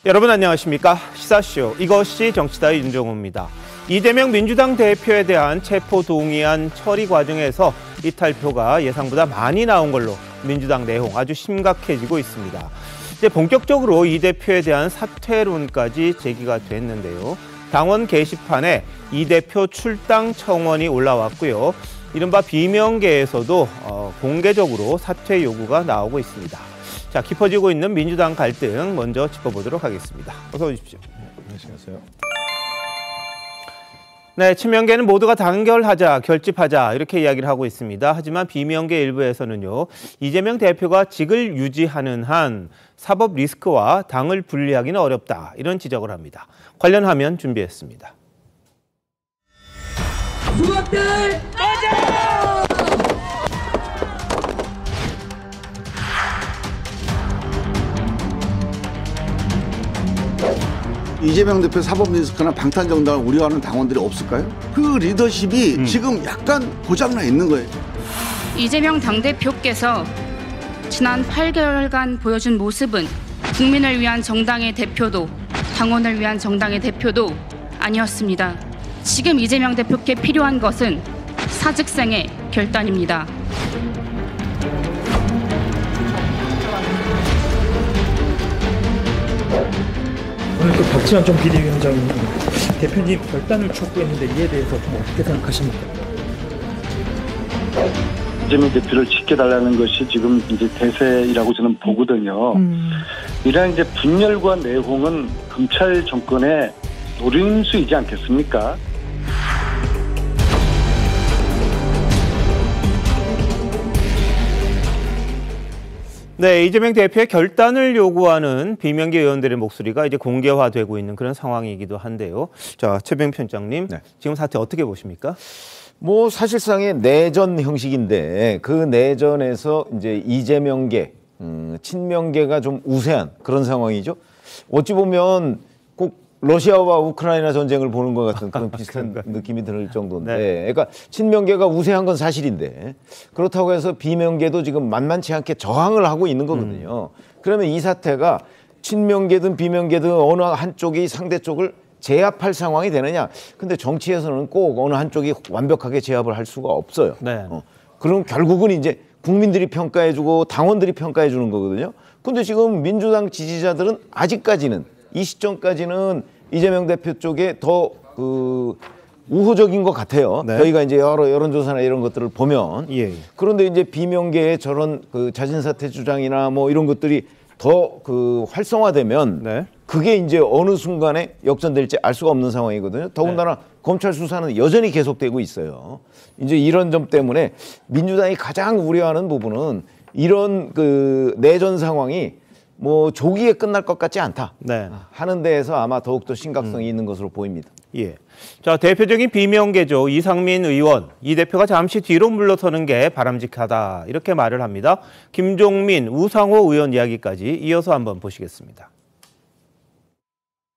여러분 안녕하십니까? 시사쇼 이것이 정치다 윤종호입니다. 이재명 민주당 대표에 대한 체포동의안 처리 과정에서 이탈표가 예상보다 많이 나온 걸로 민주당 내홍 아주 심각해지고 있습니다. 이제 본격적으로 이 대표에 대한 사퇴론까지 제기가 됐는데요. 당원 게시판에 이 대표 출당 청원이 올라왔고요. 이른바 비명계에서도 공개적으로 사퇴 요구가 나오고 있습니다. 자, 깊어지고 있는 민주당 갈등 먼저 짚어보도록 하겠습니다. 어서 오십시오. 안녕하세요. 네, 친명계는 모두가 단결하자, 결집하자 이렇게 이야기를 하고 있습니다. 하지만 비명계 일부에서는요, 이재명 대표가 직을 유지하는 한 사법 리스크와 당을 분리하기는 어렵다 이런 지적을 합니다. 관련 화면 준비했습니다. 수업들 맞아! 이재명 대표 사법 리스크나 방탄정당을 우려하는 당원들이 없을까요? 그 리더십이 지금 약간 고장나 있는 거예요. 이재명 당대표께서 지난 8개월간 보여준 모습은 국민을 위한 정당의 대표도 당원을 위한 정당의 대표도 아니었습니다. 지금 이재명 대표께 필요한 것은 사직생의 결단입니다. 오늘 또 박지원 전 비대위원장님 대표님 결단을 촉구했는데 이에 대해서 좀 어떻게 생각하십니까? 이재명 대표를 지켜달라는 것이 지금 이제 대세라고 저는 보거든요. 이런 이제 분열과 내홍은 검찰 정권의 노림수이지 않겠습니까? 네, 이재명 대표의 결단을 요구하는 비명계 의원들의 목소리가 이제 공개화되고 있는 그런 상황이기도 한데요. 자, 최병 편장님, 네. 지금 사태 어떻게 보십니까? 뭐 사실상의 내전 형식인데 그 내전에서 이제 이재명계, 친명계가 좀 우세한 그런 상황이죠. 어찌 보면 꼭 러시아와 우크라이나 전쟁을 보는 것 같은 그런 비슷한 느낌이 들 정도인데, 네. 그러니까 친명계가 우세한 건 사실인데 그렇다고 해서 비명계도 지금 만만치 않게 저항을 하고 있는 거거든요. 그러면 이 사태가 친명계든 비명계든 어느 한쪽이 상대 쪽을 제압할 상황이 되느냐? 근데 정치에서는 꼭 어느 한쪽이 완벽하게 제압을 할 수가 없어요. 네. 그럼 결국은 이제 국민들이 평가해주고 당원들이 평가해주는 거거든요. 근데 지금 민주당 지지자들은 아직까지는 이 시점까지는 이재명 대표 쪽에 더 우호적인 것 같아요. 네. 저희가 이제 여러 여론조사나 이런 것들을 보면. 예. 그런데 이제 비명계의 저런 자진사퇴 주장이나 뭐 이런 것들이 더 활성화되면 네. 그게 이제 어느 순간에 역전될지 알 수가 없는 상황이거든요. 더군다나 네. 검찰 수사는 여전히 계속되고 있어요. 이제 이런 점 때문에 민주당이 가장 우려하는 부분은 이런 내전 상황이 뭐 조기에 끝날 것 같지 않다. 네. 하는 데에서 아마 더욱더 심각성이 있는 것으로 보입니다. 예. 자, 대표적인 비명계죠. 이상민 의원, 이 대표가 잠시 뒤로 물러서는 게 바람직하다. 이렇게 말을 합니다. 김종민, 우상호 의원 이야기까지 이어서 한번 보시겠습니다.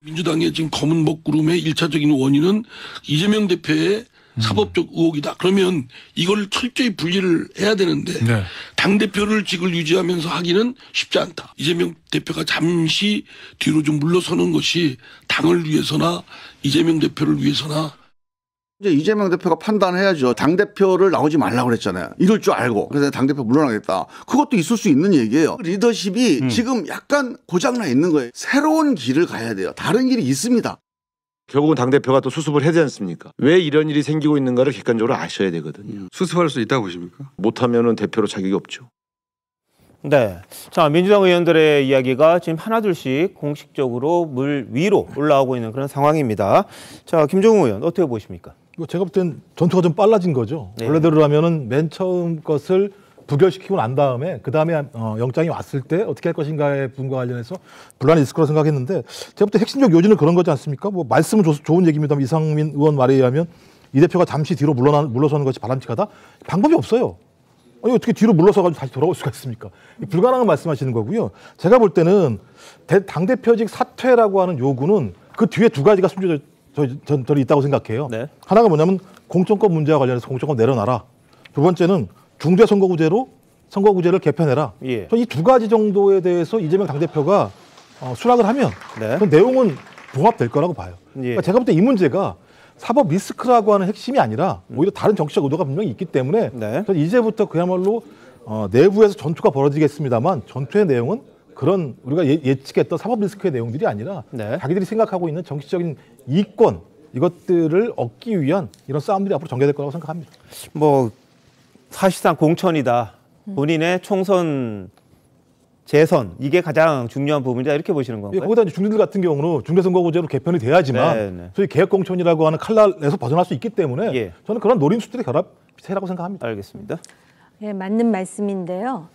민주당의 지금 검은 먹구름의 1차적인 원인은 이재명 대표의 사법적 의혹이다. 그러면 이걸 철저히 분리를 해야 되는데 네. 당대표를 직을 유지하면서 하기는 쉽지 않다. 이재명 대표가 잠시 뒤로 좀 물러서는 것이 당을 위해서나 이재명 대표를 위해서나 이제 이재명 대표가 판단해야죠. 당대표를 나오지 말라고 그랬잖아요. 이럴 줄 알고. 그래서 당대표 물러나겠다. 그것도 있을 수 있는 얘기예요. 리더십이 지금 약간 고장나 있는 거예요. 새로운 길을 가야 돼요. 다른 길이 있습니다. 결국은 당대표가 또 수습을 해야 되지 않습니까? 왜 이런 일이 생기고 있는가를 객관적으로 아셔야 되거든요. 수습할 수 있다고 보십니까? 못하면은 대표로 자격이 없죠. 네. 자, 민주당 의원들의 이야기가 지금 하나둘씩 공식적으로 물 위로 올라오고 있는 그런 상황입니다. 자, 김종우 의원 어떻게 보십니까? 제가 볼 땐 전투가 좀 빨라진 거죠. 네. 원래대로라면은 맨 처음 것을 부결시키고 난 다음에 그 다음에 영장이 왔을 때 어떻게 할 것인가의 부분과 관련해서 분란이 있을 거라 생각했는데 제가 볼 때 핵심적 요지는 그런 거지 않습니까? 뭐 말씀은 좋은 얘기입니다만 이상민 의원 말에 의하면 이 대표가 잠시 뒤로 물러서는 것이 바람직하다? 방법이 없어요. 아니 어떻게 뒤로 물러서가지고 다시 돌아올 수가 있습니까? 불가능한 말씀하시는 거고요. 제가 볼 때는 당대표직 사퇴라고 하는 요구는 그 뒤에 두 가지가 숨겨져 저는 있다고 생각해요. 네. 하나가 뭐냐면 공천권 문제와 관련해서 공천권 내려놔라. 두 번째는 중대선거구제로 선거구제를 개편해라. 예. 이 두 가지 정도에 대해서 이재명 당대표가 수락을 하면 네. 그 내용은 봉합될 거라고 봐요. 예. 그러니까 제가 볼 때 이 문제가 사법 리스크라고 하는 핵심이 아니라 오히려 다른 정치적 의도가 분명히 있기 때문에 네. 이제부터 그야말로 내부에서 전투가 벌어지겠습니다만 전투의 내용은 그런 우리가 예측했던 사법 리스크의 내용들이 아니라 네. 자기들이 생각하고 있는 정치적인 이권 이것들을 얻기 위한 이런 싸움들이 앞으로 전개될 거라고 생각합니다. 뭐 사실상 공천이다. 본인의 총선 재선 이게 가장 중요한 부분이다 이렇게 보시는 건가요? 거기다 이제 중진들 같은 경우는 중대선거구제로 개편이 돼야지만 네. 소위 개혁공천이라고 하는 칼날에서 벗어날 수 있기 때문에 예. 저는 그런 노림수들의 결합체라고 생각합니다. 알겠습니다. 예, 맞는 말씀인데요.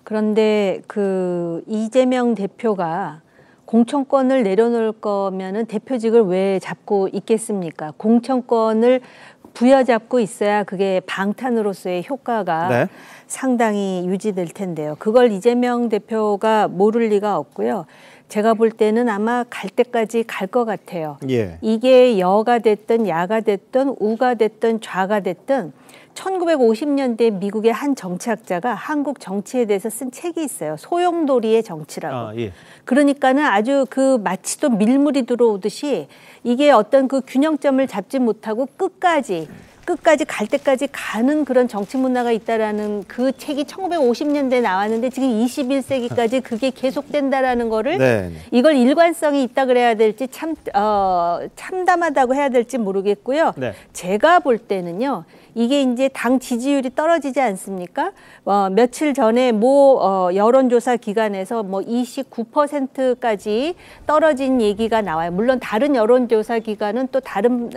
그런데 그 이재명 대표가 공천권을 내려놓을 거면은 대표직을 왜 잡고 있겠습니까? 공천권을 부여잡고 있어야 그게 방탄으로서의 효과가 네. 상당히 유지될 텐데요. 그걸 이재명 대표가 모를 리가 없고요. 제가 볼 때는 아마 갈 때까지 갈 것 같아요. 예. 이게 여가 됐든 야가 됐든 우가 됐든 좌가 됐든 1950년대 미국의 한 정치학자가 한국 정치에 대해서 쓴 책이 있어요. 소용돌이의 정치라고. 예. 그러니까는 아주 그 마치 또 밀물이 들어오듯이 이게 어떤 그 균형점을 잡지 못하고 끝까지 갈 때까지 가는 그런 정치 문화가 있다라는 그 책이 1950년대에 나왔는데 지금 21세기까지 그게 계속된다라는 거를 네. 이걸 일관성이 있다 그래야 될지 참담하다고 해야 될지 모르겠고요. 네. 제가 볼 때는요. 이게 이제 당 지지율이 떨어지지 않습니까? 며칠 전에 여론조사 기관에서 29%까지 떨어진 얘기가 나와요. 물론 다른 여론조사 기관은 또 다른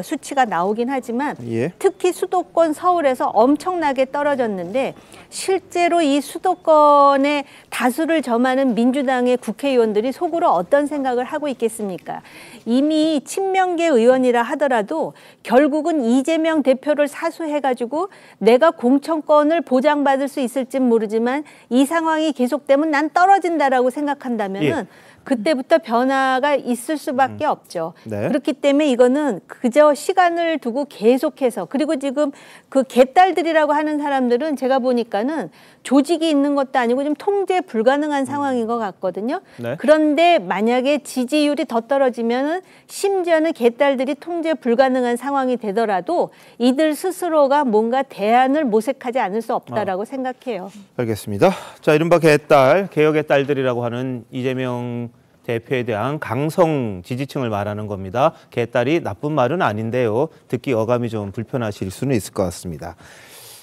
수치가 나오긴 하지만 예. 특히 수도권 서울에서 엄청나게 떨어졌는데 실제로 이 수도권의 다수를 점하는 민주당의 국회의원들이 속으로 어떤 생각을 하고 있겠습니까? 이미 친명계 의원이라 하더라도 결국은 이재명 대표를 사수해가지고 내가 공천권을 보장받을 수 있을진 모르지만 이 상황이 계속되면 난 떨어진다라고 생각한다면은 예. 그때부터 변화가 있을 수밖에 없죠. 네. 그렇기 때문에 이거는 그저 시간을 두고 계속해서 그리고 지금 그 개딸들이라고 하는 사람들은 제가 보니까는 조직이 있는 것도 아니고 좀 통제 불가능한 상황인 것 같거든요. 네. 그런데 만약에 지지율이 더 떨어지면은 심지어는 개딸들이 통제 불가능한 상황이 되더라도 이들 스스로가 뭔가 대안을 모색하지 않을 수 없다라고 생각해요. 알겠습니다. 자, 이른바 개딸, 개혁의 딸들이라고 하는 이재명 대표에 대한 강성 지지층을 말하는 겁니다. 개딸이 나쁜 말은 아닌데요. 듣기 어감이 좀 불편하실 수는 있을 것 같습니다.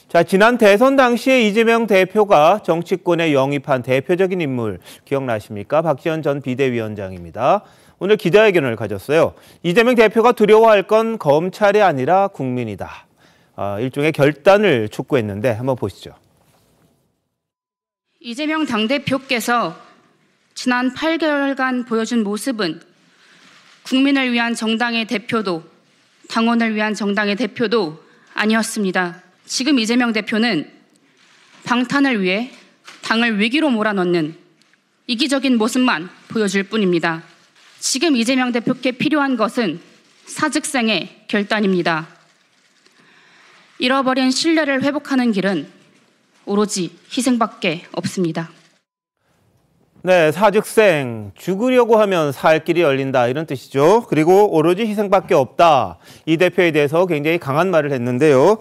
자, 지난 대선 당시에 이재명 대표가 정치권에 영입한 대표적인 인물 기억나십니까? 박지원 전 비대위원장입니다. 오늘 기자회견을 가졌어요. 이재명 대표가 두려워할 건 검찰이 아니라 국민이다. 일종의 결단을 촉구했는데 한번 보시죠. 이재명 당대표께서 지난 8개월간 보여준 모습은 국민을 위한 정당의 대표도 당원을 위한 정당의 대표도 아니었습니다. 지금 이재명 대표는 방탄을 위해 당을 위기로 몰아넣는 이기적인 모습만 보여줄 뿐입니다. 지금 이재명 대표께 필요한 것은 사직생의 결단입니다. 잃어버린 신뢰를 회복하는 길은 오로지 희생밖에 없습니다. 네, 사직생, 죽으려고 하면 살 길이 열린다 이런 뜻이죠. 그리고 오로지 희생밖에 없다. 이 대표에 대해서 굉장히 강한 말을 했는데요.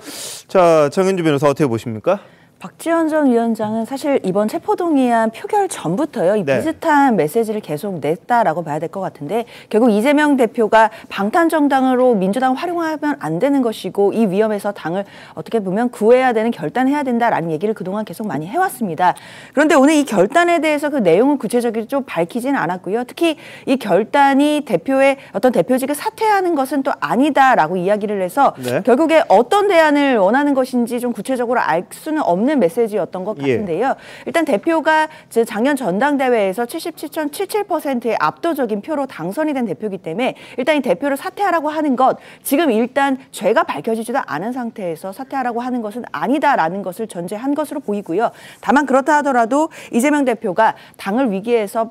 자, 정현주 변호사 어떻게 보십니까? 박지원 전 위원장은 사실 이번 체포동의안 표결 전부터요. 이 비슷한 메시지를 계속 냈다라고 봐야 될 것 같은데 결국 이재명 대표가 방탄정당으로 민주당 활용하면 안 되는 것이고 이 위험에서 당을 어떻게 보면 구해야 되는 결단해야 된다라는 얘기를 그동안 계속 많이 해왔습니다. 그런데 오늘 이 결단에 대해서 그 내용은 구체적으로 좀 밝히지는 않았고요. 특히 이 결단이 대표의 어떤 대표직을 사퇴하는 것은 또 아니다라고 이야기를 해서 결국에 어떤 대안을 원하는 것인지 좀 구체적으로 알 수는 없는 메시지였던 것 같은데요. 일단 대표가 작년 전당대회에서 77.77%의 압도적인 표로 당선이 된 대표이기 때문에 일단 이 대표를 사퇴하라고 하는 것 지금 일단 죄가 밝혀지지도 않은 상태에서 사퇴하라고 하는 것은 아니다라는 것을 전제한 것으로 보이고요. 다만 그렇다 하더라도 이재명 대표가 당을 위기에서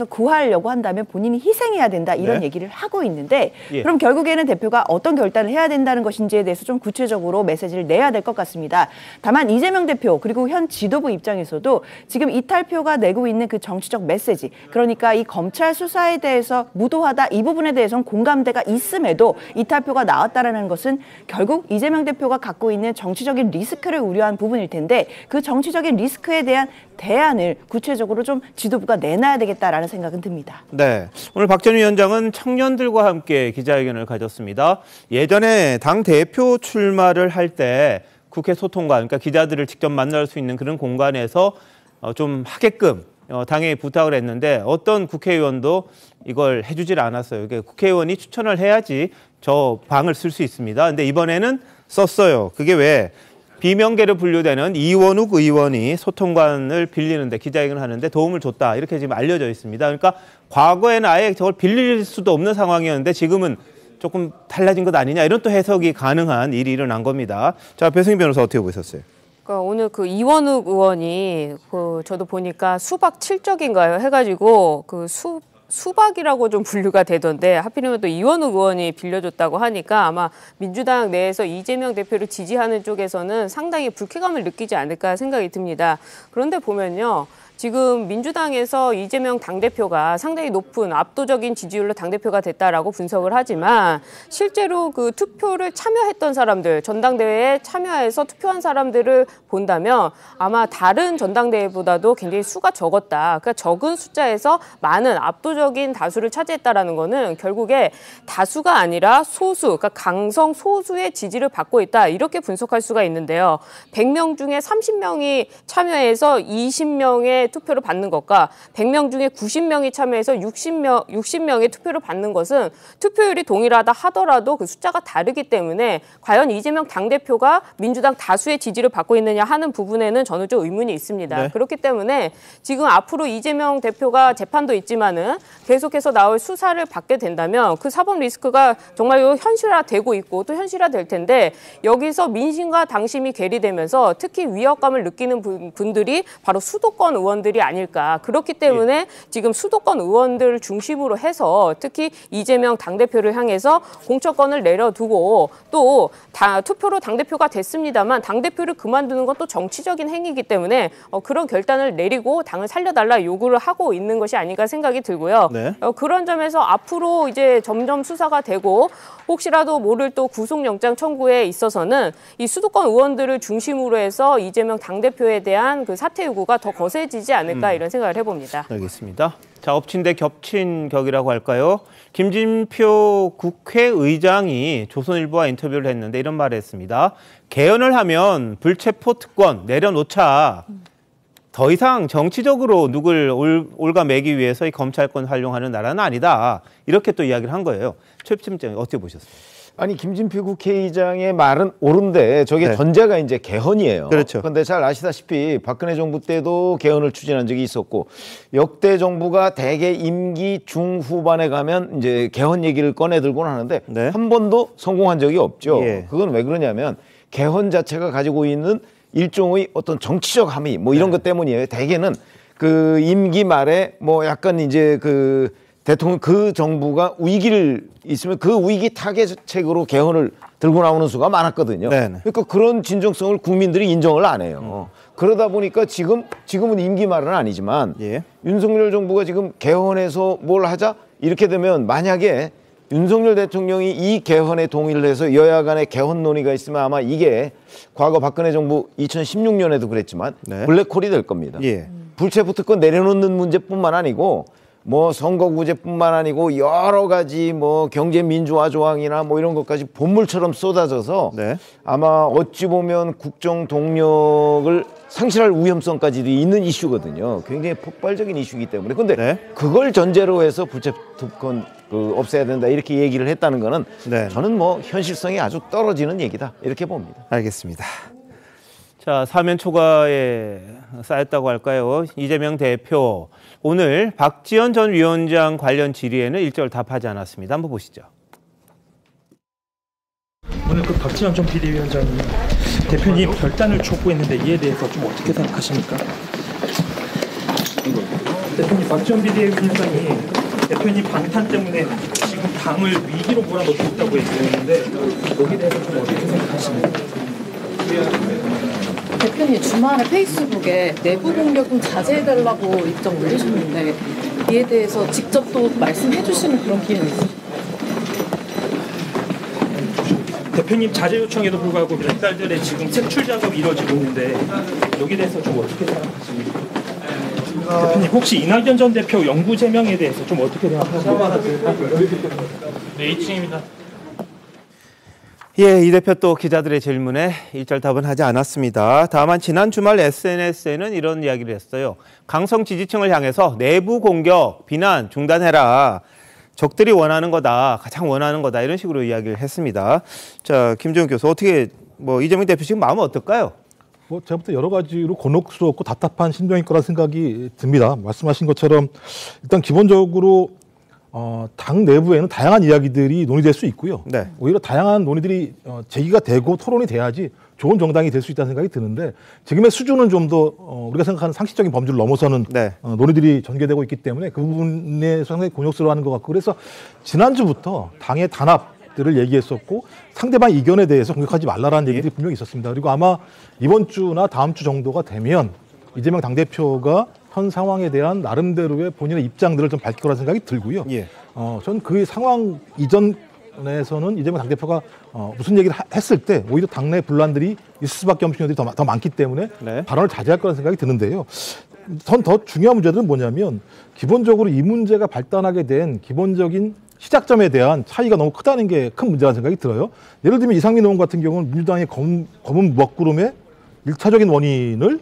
구하려고 한다면 본인이 희생해야 된다 이런 얘기를 하고 있는데 그럼 결국에는 대표가 어떤 결단을 해야 된다는 것인지에 대해서 좀 구체적으로 메시지를 내야 될 것 같습니다. 다만 이재명 대표 당대표 그리고 현 지도부 입장에서도 지금 이탈표가 내고 있는 그 정치적 메시지, 그러니까 이 검찰 수사에 대해서 무도하다, 이 부분에 대해서는 공감대가 있음에도 이탈표가 나왔다라는 것은 결국 이재명 대표가 갖고 있는 정치적인 리스크를 우려한 부분일 텐데, 그 정치적인 리스크에 대한 대안을 구체적으로 좀 지도부가 내놔야 되겠다라는 생각은 듭니다. 네, 오늘 박 전 위원장은 청년들과 함께 기자회견을 가졌습니다. 예전에 당 대표 출마를 할 때 국회 소통관, 그러니까 기자들을 직접 만날 수 있는 그런 공간에서 좀 하게끔 당에 부탁을 했는데 어떤 국회의원도 이걸 해주질 않았어요. 이게 국회의원이 추천을 해야지 저 방을 쓸 수 있습니다. 근데 이번에는 썼어요. 그게 왜? 비명계로 분류되는 이원욱 의원이 소통관을 빌리는데, 기자회견을 하는데 도움을 줬다, 이렇게 지금 알려져 있습니다. 그러니까 과거에는 아예 저걸 빌릴 수도 없는 상황이었는데 지금은 조금 달라진 것 아니냐, 이런 또 해석이 가능한 일이 일어난 겁니다. 자, 배승희 변호사 어떻게 보셨어요? 그러니까 오늘 그 이원욱 의원이 저도 보니까 수박 7적인가요 해가지고 그 수박이라고 좀 분류가 되던데, 하필이면 또 이원욱 의원이 빌려줬다고 하니까 아마 민주당 내에서 이재명 대표를 지지하는 쪽에서는 상당히 불쾌감을 느끼지 않을까 생각이 듭니다. 그런데 보면요, 지금 민주당에서 이재명 당대표가 상당히 높은 압도적인 지지율로 당대표가 됐다라고 분석을 하지만, 실제로 그 투표를 참여했던 사람들, 전당대회에 참여해서 투표한 사람들을 본다면 아마 다른 전당대회보다도 굉장히 수가 적었다. 그러니까 적은 숫자에서 많은 압도적인 다수를 차지했다라는 거는 결국에 다수가 아니라 소수, 그러니까 강성 소수의 지지를 받고 있다, 이렇게 분석할 수가 있는데요. 100명 중에 30명이 참여해서 20명의 투표를 받는 것과 100명 중에 90명이 참여해서 60명의 투표를 받는 것은 투표율이 동일하다 하더라도 그 숫자가 다르기 때문에 과연 이재명 당대표가 민주당 다수의 지지를 받고 있느냐 하는 부분에는 저는 좀 의문이 있습니다. 네. 그렇기 때문에 지금 앞으로 이재명 대표가 재판도 있지만은 계속해서 나올 수사를 받게 된다면 그 사법 리스크가 정말 현실화되고 있고 또 현실화될 텐데, 여기서 민심과 당심이 괴리되면서 특히 위협감을 느끼는 분들이 바로 수도권 의원들이 아닐까. 그렇기 때문에 지금 수도권 의원들을 중심으로 해서 특히 이재명 당대표를 향해서 공천권을 내려두고, 또 투표로 당대표가 됐습니다만 당대표를 그만두는 건 또 정치적인 행위이기 때문에 그런 결단을 내리고 당을 살려달라 요구를 하고 있는 것이 아닌가 생각이 들고요. 네. 그런 점에서 앞으로 이제 점점 수사가 되고 혹시라도 모를 또 구속영장 청구에 있어서는 이 수도권 의원들을 중심으로 해서 이재명 당대표에 대한 그 사퇴 요구가 더 거세지지 않을까, 이런 생각을 해봅니다. 알겠습니다. 자, 엎친 데 겹친 격이라고 할까요? 김진표 국회의장이 조선일보와 인터뷰를 했는데 이런 말을 했습니다. 개헌을 하면 불체포 특권 내려놓자. 더 이상 정치적으로 누굴 올가매기 위해서 이 검찰권 활용하는 나라는 아니다. 이렇게 또 이야기를 한 거예요. 최 팀장 어떻게 보셨어요? 아니, 김진표 국회의장의 말은 옳은데 저게 네. 전제가 이제 개헌이에요. 그렇죠. 그런데 잘 아시다시피 박근혜 정부 때도 개헌을 추진한 적이 있었고, 역대 정부가 대개 임기 중후반에 가면 이제 개헌 얘기를 꺼내 들곤 하는데 네. 한 번도 성공한 적이 없죠. 예. 그건 왜 그러냐면 개헌 자체가 가지고 있는 일종의 어떤 정치적 함의 뭐 이런 네. 것 때문이에요. 대개는 그 임기 말에 뭐 약간 이제 그 대통령 그 정부가 위기를 있으면 그 위기 타겟책으로 개헌을 들고 나오는 수가 많았거든요. 네네. 그러니까 그런 진정성을 국민들이 인정을 안 해요. 그러다 보니까 지금은 임기 말은 아니지만 예. 윤석열 정부가 지금 개헌해서 뭘 하자 이렇게 되면, 만약에 윤석열 대통령이 이 개헌에 동의를 해서 여야 간의 개헌 논의가 있으면 아마 이게 과거 박근혜 정부 2016년에도 그랬지만 네. 블랙홀이 될 겁니다. 예. 불체포 특권 내려놓는 문제뿐만 아니고 뭐 선거구제뿐만 아니고 여러 가지 뭐 경제 민주화 조항이나 뭐 이런 것까지 본물처럼 쏟아져서 네. 아마 어찌 보면 국정 동력을 상실할 위험성까지도 있는 이슈거든요. 굉장히 폭발적인 이슈이기 때문에. 근데 네. 그걸 전제로 해서 불체포 특권 없애야 된다 이렇게 얘기를 했다는 거는 네. 저는 뭐 현실성이 아주 떨어지는 얘기다 이렇게 봅니다. 알겠습니다. 자, 사면 초과에 쌓였다고 할까요? 이재명 대표 오늘 박지원 전 위원장 관련 질의에는 일절 답하지 않았습니다. 한번 보시죠. 오늘 그 박지원 전 비대위원장이 대표님 결단을 촉구했는데 이에 대해서 좀 어떻게 생각하십니까? 대표님 박지원 비대위원장이 대표님 방탄 때문에 지금 당을 위기로 몰아넣고 있다고 얘기했는데 여기에 대해서 좀 어떻게 생각하십니까? 대표님 의원이 주말에 페이스북에 내부 공격 좀 자제해달라고 입장 올리셨는데 이에 대해서 직접 또 말씀해 주시는 그런 기회는 있어요? 대표님 자제 요청에도 불구하고 몇 달들의 지금 색출 작업이 이루어지고 있는데 여기에 대해서 좀 어떻게 생각하십니까? 대표님 혹시 이낙연 전 대표 영구 제명에 대해서 좀 어떻게 생각하십니까? 네, 2층입니다. 예, 이 대표 또 기자들의 질문에 일절 답은 하지 않았습니다. 다만 지난 주말 SNS에는 이런 이야기를 했어요. 강성 지지층을 향해서 내부 공격, 비난 중단해라. 적들이 원하는 거다, 가장 원하는 거다 이런 식으로 이야기를 했습니다. 자, 김정은 교수 어떻게 이재명 대표 지금 마음은 어떨까요? 제가 볼 때 여러 가지로 곤혹스럽고 답답한 심정일 거라 생각이 듭니다. 말씀하신 것처럼 일단 기본적으로 당 내부에는 다양한 이야기들이 논의될 수 있고요. 네. 오히려 다양한 논의들이 제기가 되고 토론이 돼야지 좋은 정당이 될 수 있다는 생각이 드는데 지금의 수준은 좀 더 우리가 생각하는 상식적인 범주를 넘어서는 논의들이 전개되고 있기 때문에 그 부분에 상당히 곤욕스러워하는 것 같고 그래서 지난주부터 당의 단합들을 얘기했었고 상대방 이견에 대해서 공격하지 말라라는 얘기들이 분명히 있었습니다. 그리고 아마 이번 주나 다음 주 정도가 되면 이재명 당대표가 현 상황에 대한 나름대로의 본인의 입장들을 좀 밝힐 거라는 생각이 들고요. 저는 그 상황 이전에서는 이재명 당대표가 무슨 얘기를 했을 때 오히려 당내 분란들이 있을 수밖에 없는 경우들이 더 많기 때문에 발언을 자제할 거라는 생각이 드는데요. 전 더 중요한 문제들은 뭐냐면 기본적으로 이 문제가 발단하게 된 기본적인 시작점에 대한 차이가 너무 크다는 게 큰 문제라는 생각이 들어요. 예를 들면 이상민 의원 같은 경우는 민주당의 검은 먹구름의 1차적인 원인을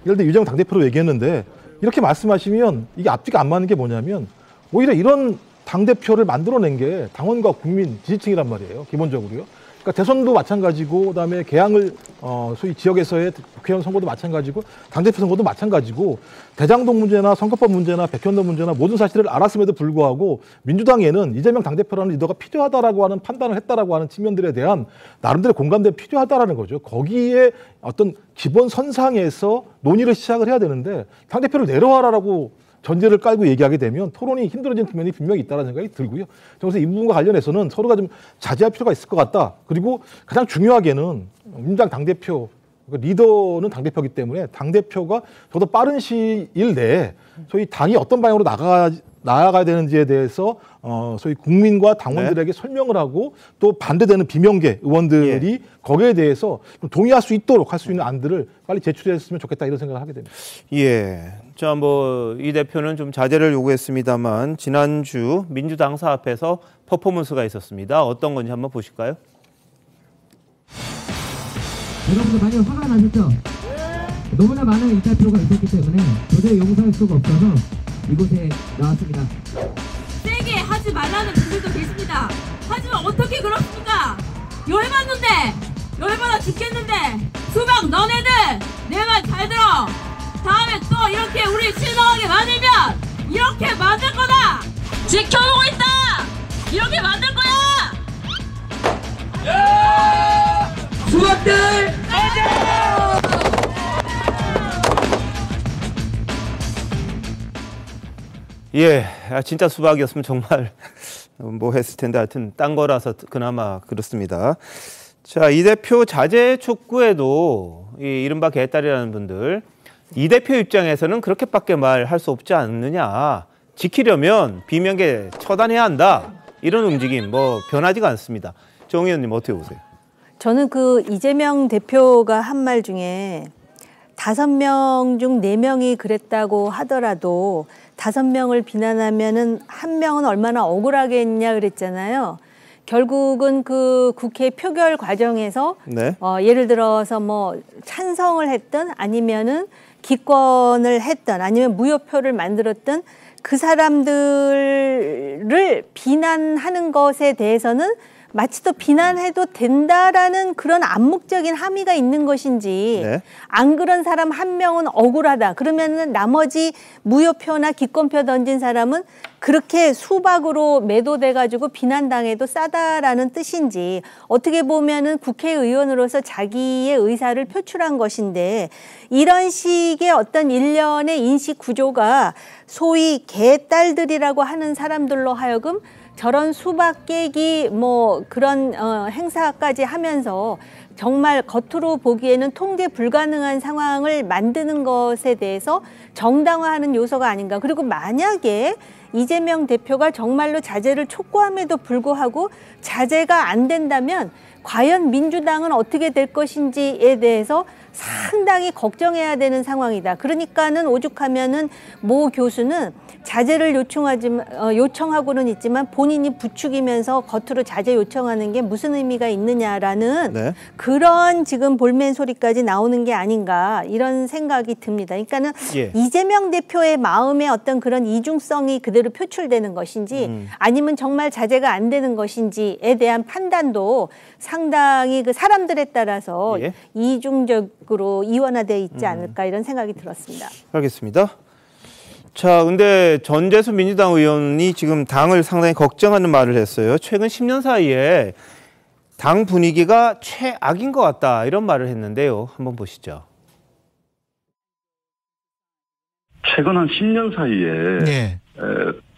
예를 들어 이재명 당대표로 얘기했는데 이렇게 말씀하시면 이게 앞뒤가 안 맞는 게 뭐냐면 오히려 이런 당대표를 만들어낸 게 당원과 국민 지지층이란 말이에요. 기본적으로요. 그러니까 대선도 마찬가지고 그다음에 개항을 소위 지역에서의 국회의원 선거도 마찬가지고 당대표 선거도 마찬가지고 대장동 문제나 선거법 문제나 백현동 문제나 모든 사실을 알았음에도 불구하고 민주당에는 이재명 당대표라는 리더가 필요하다라고 하는 판단을 했다라고 하는 측면들에 대한 나름대로 공감대가 필요하다라는 거죠. 거기에 어떤 기본 선상에서 논의를 시작을 해야 되는데 당대표를 내려와라라고 전제를 깔고 얘기하게 되면 토론이 힘들어지는 측면이 분명히 있다는 생각이 들고요. 그래서 이 부분과 관련해서는 서로가 좀 자제할 필요가 있을 것 같다. 그리고 가장 중요하게는 민주당 당대표, 리더는 당대표이기 때문에 당대표가 저도 빠른 시일 내에 소위 당이 어떤 방향으로 나아가야 되는지에 대해서 소위 국민과 당원들에게 설명을 하고 또 반대되는 비명계 의원들이 거기에 대해서 좀 동의할 수 있도록 할 수 있는 안들을 빨리 제출했으면 좋겠다 이런 생각을 하게 됩니다. 자, 이 대표는 좀 자제를 요구했습니다만 지난주 민주당사 앞에서 퍼포먼스가 있었습니다. 어떤 건지 한번 보실까요? 여러분들 많이 화가 나셨죠? 너무나 많은 이탈표가 있었기 때문에 도저히 용서할 수가 없어서 이곳에 나왔습니다. 세게 하지 말라는 분들도 계십니다. 하지만 어떻게 그렇습니까? 열받는데, 열받아 죽겠는데, 수박 너네들 내 말 잘 들어. 다음에 또 이렇게 우리 실망하게 만들면 이렇게 만들 거다. 지켜보고 있다. 이렇게 만들 거야. 수박들 가자! 진짜 수박이었으면 정말 했을 텐데 하여튼 딴 거라서 그나마 그렇습니다. 자, 이 대표 자제 촉구에도 이른바 개딸이라는 분들 이 대표 입장에서는 그렇게밖에 말할 수 없지 않느냐. 지키려면 비명계 처단해야 한다. 이런 움직임 변하지가 않습니다. 정 의원님 어떻게 보세요? 저는 이재명 대표가 한 말 중에 5명 중 4명이 그랬다고 하더라도 5명을 비난하면은 1명은 얼마나 억울하겠냐 그랬잖아요. 결국은 국회 표결 과정에서 예를 들어서 찬성을 했든 아니면은 기권을 했든 아니면 무효표를 만들었든 그 사람들을 비난하는 것에 대해서는 마치 또 비난해도 된다라는 그런 암묵적인 함의가 있는 것인지 안 그런 사람 1명은 억울하다. 그러면은 나머지 무효표나 기권표 던진 사람은 그렇게 수박으로 매도돼가지고 비난당해도 싸다라는 뜻인지 어떻게 보면은 국회의원으로서 자기의 의사를 표출한 것인데 이런 식의 어떤 일련의 인식 구조가 소위 개딸들이라고 하는 사람들로 하여금 저런 수박 깨기 그런 행사까지 하면서 정말 겉으로 보기에는 통제 불가능한 상황을 만드는 것에 대해서 정당화하는 요소가 아닌가. 그리고 만약에 이재명 대표가 정말로 자제를 촉구함에도 불구하고 자제가 안 된다면 과연 민주당은 어떻게 될 것인지에 대해서 상당히 걱정해야 되는 상황이다. 그러니까는 오죽하면은 모 교수는 자제를 요청하고는 있지만 본인이 부추기면서 겉으로 자제 요청하는 게 무슨 의미가 있느냐라는 네. 그런 지금 볼멘 소리까지 나오는 게 아닌가 이런 생각이 듭니다. 그러니까는 예. 이재명 대표의 마음의 어떤 그런 이중성이 그대로 표출되는 것인지 아니면 정말 자제가 안 되는 것인지에 대한 판단도 상당히 그 사람들에 따라서 예. 이중적으로 이원화되어 있지 않을까 이런 생각이 들었습니다. 알겠습니다. 자, 근데 전재수 민주당 의원이 지금 당을 상당히 걱정하는 말을 했어요. 최근 10년 사이에 당 분위기가 최악인 것 같다 이런 말을 했는데요. 한번 보시죠. 최근 한 10년 사이에 네.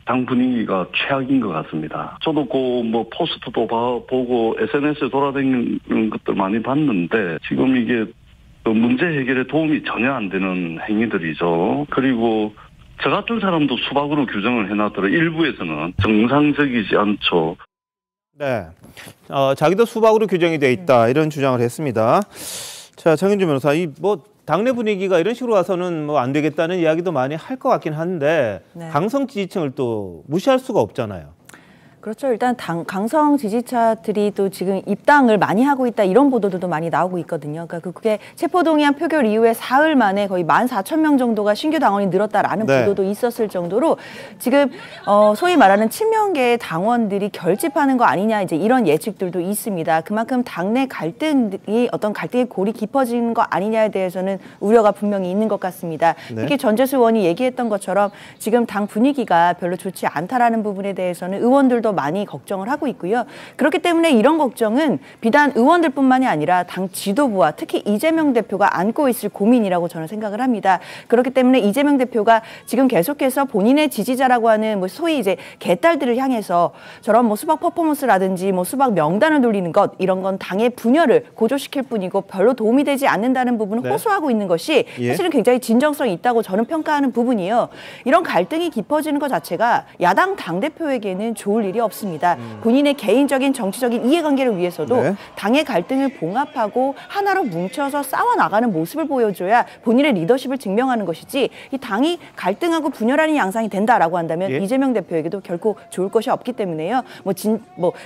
당 분위기가 최악인 것 같습니다. 저도 그 뭐 포스트도 보고 SNS에 돌아다니는 것들 많이 봤는데 지금 이게 문제 해결에 도움이 전혀 안 되는 행위들이죠. 그리고 저 같은 사람도 수박으로 규정을 해놨더라. 일부에서는 정상적이지 않죠. 네, 자기도 수박으로 규정이 돼 있다 이런 주장을 했습니다. 자, 정현주 변호사, 이 뭐 당내 분위기가 이런 식으로 와서는 뭐 안 되겠다는 이야기도 많이 할 것 같긴 한데 네. 강성 지지층을 또 무시할 수가 없잖아요. 그렇죠. 일단 강성 지지자들이 또 지금 입당을 많이 하고 있다 이런 보도들도 많이 나오고 있거든요. 그러니까 그게 체포동의안 표결 이후에 사흘 만에 거의 14,000명 정도가 신규 당원이 늘었다라는 네. 보도도 있었을 정도로 지금 소위 말하는 친명계의 당원들이 결집하는 거 아니냐 이제 이런 예측들도 있습니다. 그만큼 당내 갈등이 어떤 갈등의 골이 깊어지는 거 아니냐에 대해서는 우려가 분명히 있는 것 같습니다. 네. 특히 전재수 의원이 얘기했던 것처럼 지금 당 분위기가 별로 좋지 않다라는 부분에 대해서는 의원들도 많이 걱정을 하고 있고요. 그렇기 때문에 이런 걱정은 비단 의원들뿐만이 아니라 당 지도부와 특히 이재명 대표가 안고 있을 고민이라고 저는 생각을 합니다. 그렇기 때문에 이재명 대표가 지금 계속해서 본인의 지지자라고 하는 뭐 소위 이제 개딸들을 향해서 저런 뭐 수박 퍼포먼스라든지 뭐 수박 명단을 돌리는 것 이런 건 당의 분열을 고조시킬 뿐이고 별로 도움이 되지 않는다는 부분을 네. 호소하고 있는 것이 사실은 굉장히 진정성이 있다고 저는 평가하는 부분이에요. 이런 갈등이 깊어지는 것 자체가 야당 당대표에게는 좋을 일이 없습니다. 본인의 개인적인 정치적인 이해관계를 위해서도 네. 당의 갈등을 봉합하고 하나로 뭉쳐서 싸워나가는 모습을 보여줘야 본인의 리더십을 증명하는 것이지 이 당이 갈등하고 분열하는 양상이 된다라고 한다면 예? 이재명 대표에게도 결코 좋을 것이 없기 때문에요.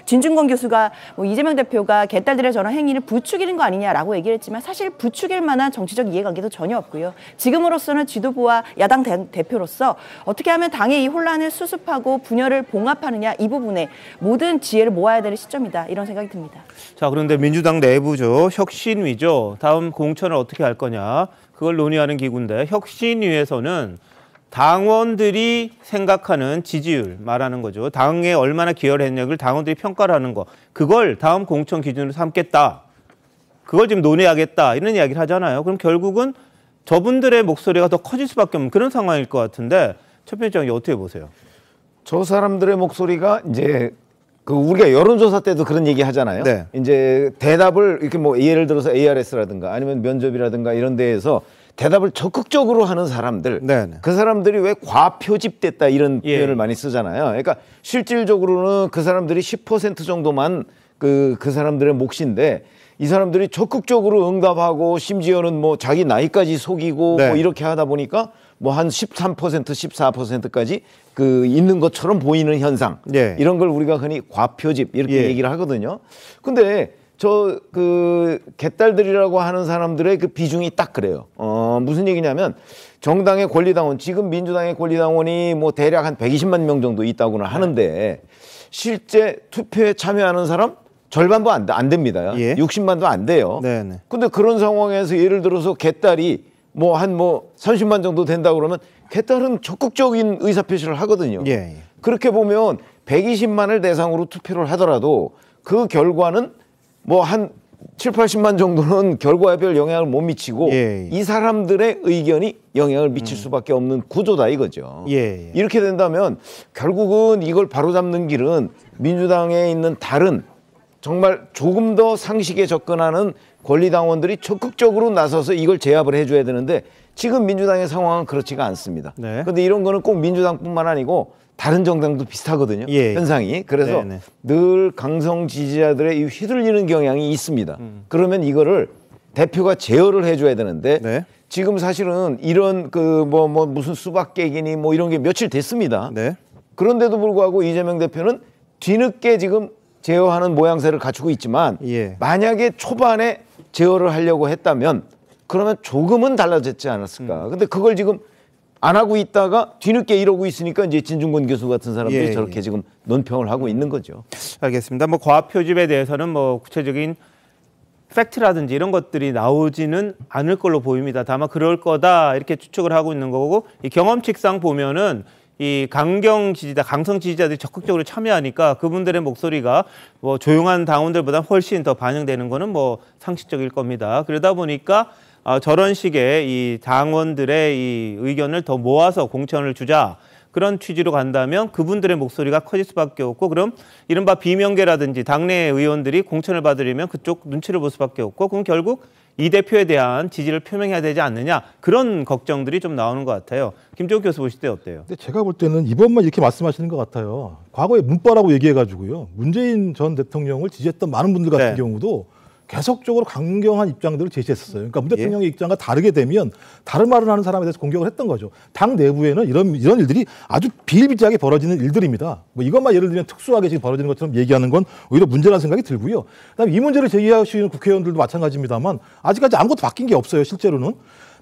진중권 교수가 이재명 대표가 개딸들의 저런 행위를 부추기는 거 아니냐라고 얘기를 했지만 사실 부추길 만한 정치적 이해관계도 전혀 없고요. 지금으로서는 지도부와 야당 대표로서 어떻게 하면 당의 이 혼란을 수습하고 분열을 봉합하느냐 이 부분에 모든 지혜를 모아야 되는 시점이다 이런 생각이 듭니다. 자, 그런데 민주당 내부죠. 혁신위죠. 다음 공천을 어떻게 할 거냐 그걸 논의하는 기구인데 혁신위에서는 당원들이 생각하는 지지율 말하는 거죠. 당에 얼마나 기여를 했냐를 당원들이 평가를 하는 거 그걸 다음 공천 기준으로 삼겠다. 그걸 지금 논의하겠다 이런 이야기를 하잖아요. 그럼 결국은 저분들의 목소리가 더 커질 수밖에 없는 그런 상황일 것 같은데 최 편집장님 어떻게 보세요? 저 사람들의 목소리가 이제 그 우리가 여론조사 때도 그런 얘기 하잖아요. 네. 이제 대답을 이렇게 뭐 예를 들어서 ARS라든가 아니면 면접이라든가 이런 데에서 대답을 적극적으로 하는 사람들, 네네. 그 사람들이 왜 과표집됐다 이런 표현을 많이 쓰잖아요. 그러니까 실질적으로는 그 사람들이 10% 정도만 그 사람들의 몫인데 이 사람들이 적극적으로 응답하고 심지어는 뭐 자기 나이까지 속이고 네. 뭐 이렇게 하다 보니까 뭐 한 13%, 14%까지 그 있는 것처럼 보이는 현상. 네. 이런 걸 우리가 흔히 과표집 이렇게 얘기를 하거든요. 근데 저 그 개딸들이라고 하는 사람들의 그 비중이 딱 그래요. 무슨 얘기냐면 정당의 권리당원, 지금 민주당의 권리당원이 뭐 대략 한 120만 명 정도 있다고는 하는데 실제 투표에 참여하는 사람 절반도 안 됩니다. 60만도 안 돼요. 네네. 근데 그런 상황에서 예를 들어서 개딸이 뭐 한 30만 정도 된다 그러면 개딸은 적극적인 의사표시를 하거든요. 그렇게 보면 120만을 대상으로 투표를 하더라도 그 결과는 뭐 한 7, 80만 정도는 결과에 별 영향을 못 미치고 이 사람들의 의견이 영향을 미칠 수밖에 없는 구조다 이거죠. 이렇게 된다면 결국은 이걸 바로잡는 길은 민주당에 있는 다른 정말 조금 더 상식에 접근하는 권리당원들이 적극적으로 나서서 이걸 제압을 해줘야 되는데 지금 민주당의 상황은 그렇지가 않습니다. 그런데 이런 거는 꼭 민주당뿐만 아니고 다른 정당도 비슷하거든요. 현상이. 그래서 늘 강성 지지자들의 이 휘둘리는 경향이 있습니다. 그러면 이거를 대표가 제어를 해줘야 되는데 지금 사실은 이런 무슨 수박 깨기니 뭐 이런 게 며칠 됐습니다. 그런데도 불구하고 이재명 대표는 뒤늦게 지금 제어하는 모양새를 갖추고 있지만 만약에 초반에 제어를 하려고 했다면 그러면 조금은 달라졌지 않았을까. 근데 그걸 지금 안 하고 있다가 뒤늦게 이러고 있으니까 이제 진중권 교수 같은 사람들이 저렇게 지금 논평을 하고 있는 거죠. 알겠습니다. 뭐 과학 표집에 대해서는 뭐 구체적인 팩트라든지 이런 것들이 나오지는 않을 걸로 보입니다. 다만 그럴 거다 이렇게 추측을 하고 있는 거고 이 경험칙상 보면은 이 강성 지지자들이 적극적으로 참여하니까 그분들의 목소리가 뭐 조용한 당원들보다 훨씬 더 반영되는 거는 뭐 상식적일 겁니다. 그러다 보니까 저런 식의 이 당원들의 이 의견을 더 모아서 공천을 주자 그런 취지로 간다면 그분들의 목소리가 커질 수밖에 없고 그럼 이른바 비명계라든지 당내 의원들이 공천을 받으려면 그쪽 눈치를 볼 수밖에 없고 그럼 결국 이 대표에 대한 지지를 표명해야 되지 않느냐 그런 걱정들이 좀 나오는 것 같아요. 김종욱 교수 보실 때 어때요? 근데 제가 볼 때는 이번만 이렇게 말씀하시는 것 같아요. 과거에 문바라고 얘기해가지고요. 문재인 전 대통령을 지지했던 많은 분들 같은 경우도 계속적으로 강경한 입장들을 제시했었어요. 그러니까 문 대통령의 입장과 다르게 되면 다른 말을 하는 사람에 대해서 공격을 했던 거죠. 당 내부에는 이런 일들이 아주 비일비재하게 벌어지는 일들입니다. 뭐 이것만 예를 들면 특수하게 지금 벌어지는 것처럼 얘기하는 건 오히려 문제라는 생각이 들고요. 그다음에 이 문제를 제기하시는 국회의원들도 마찬가지입니다만 아직까지 아무것도 바뀐 게 없어요. 실제로는.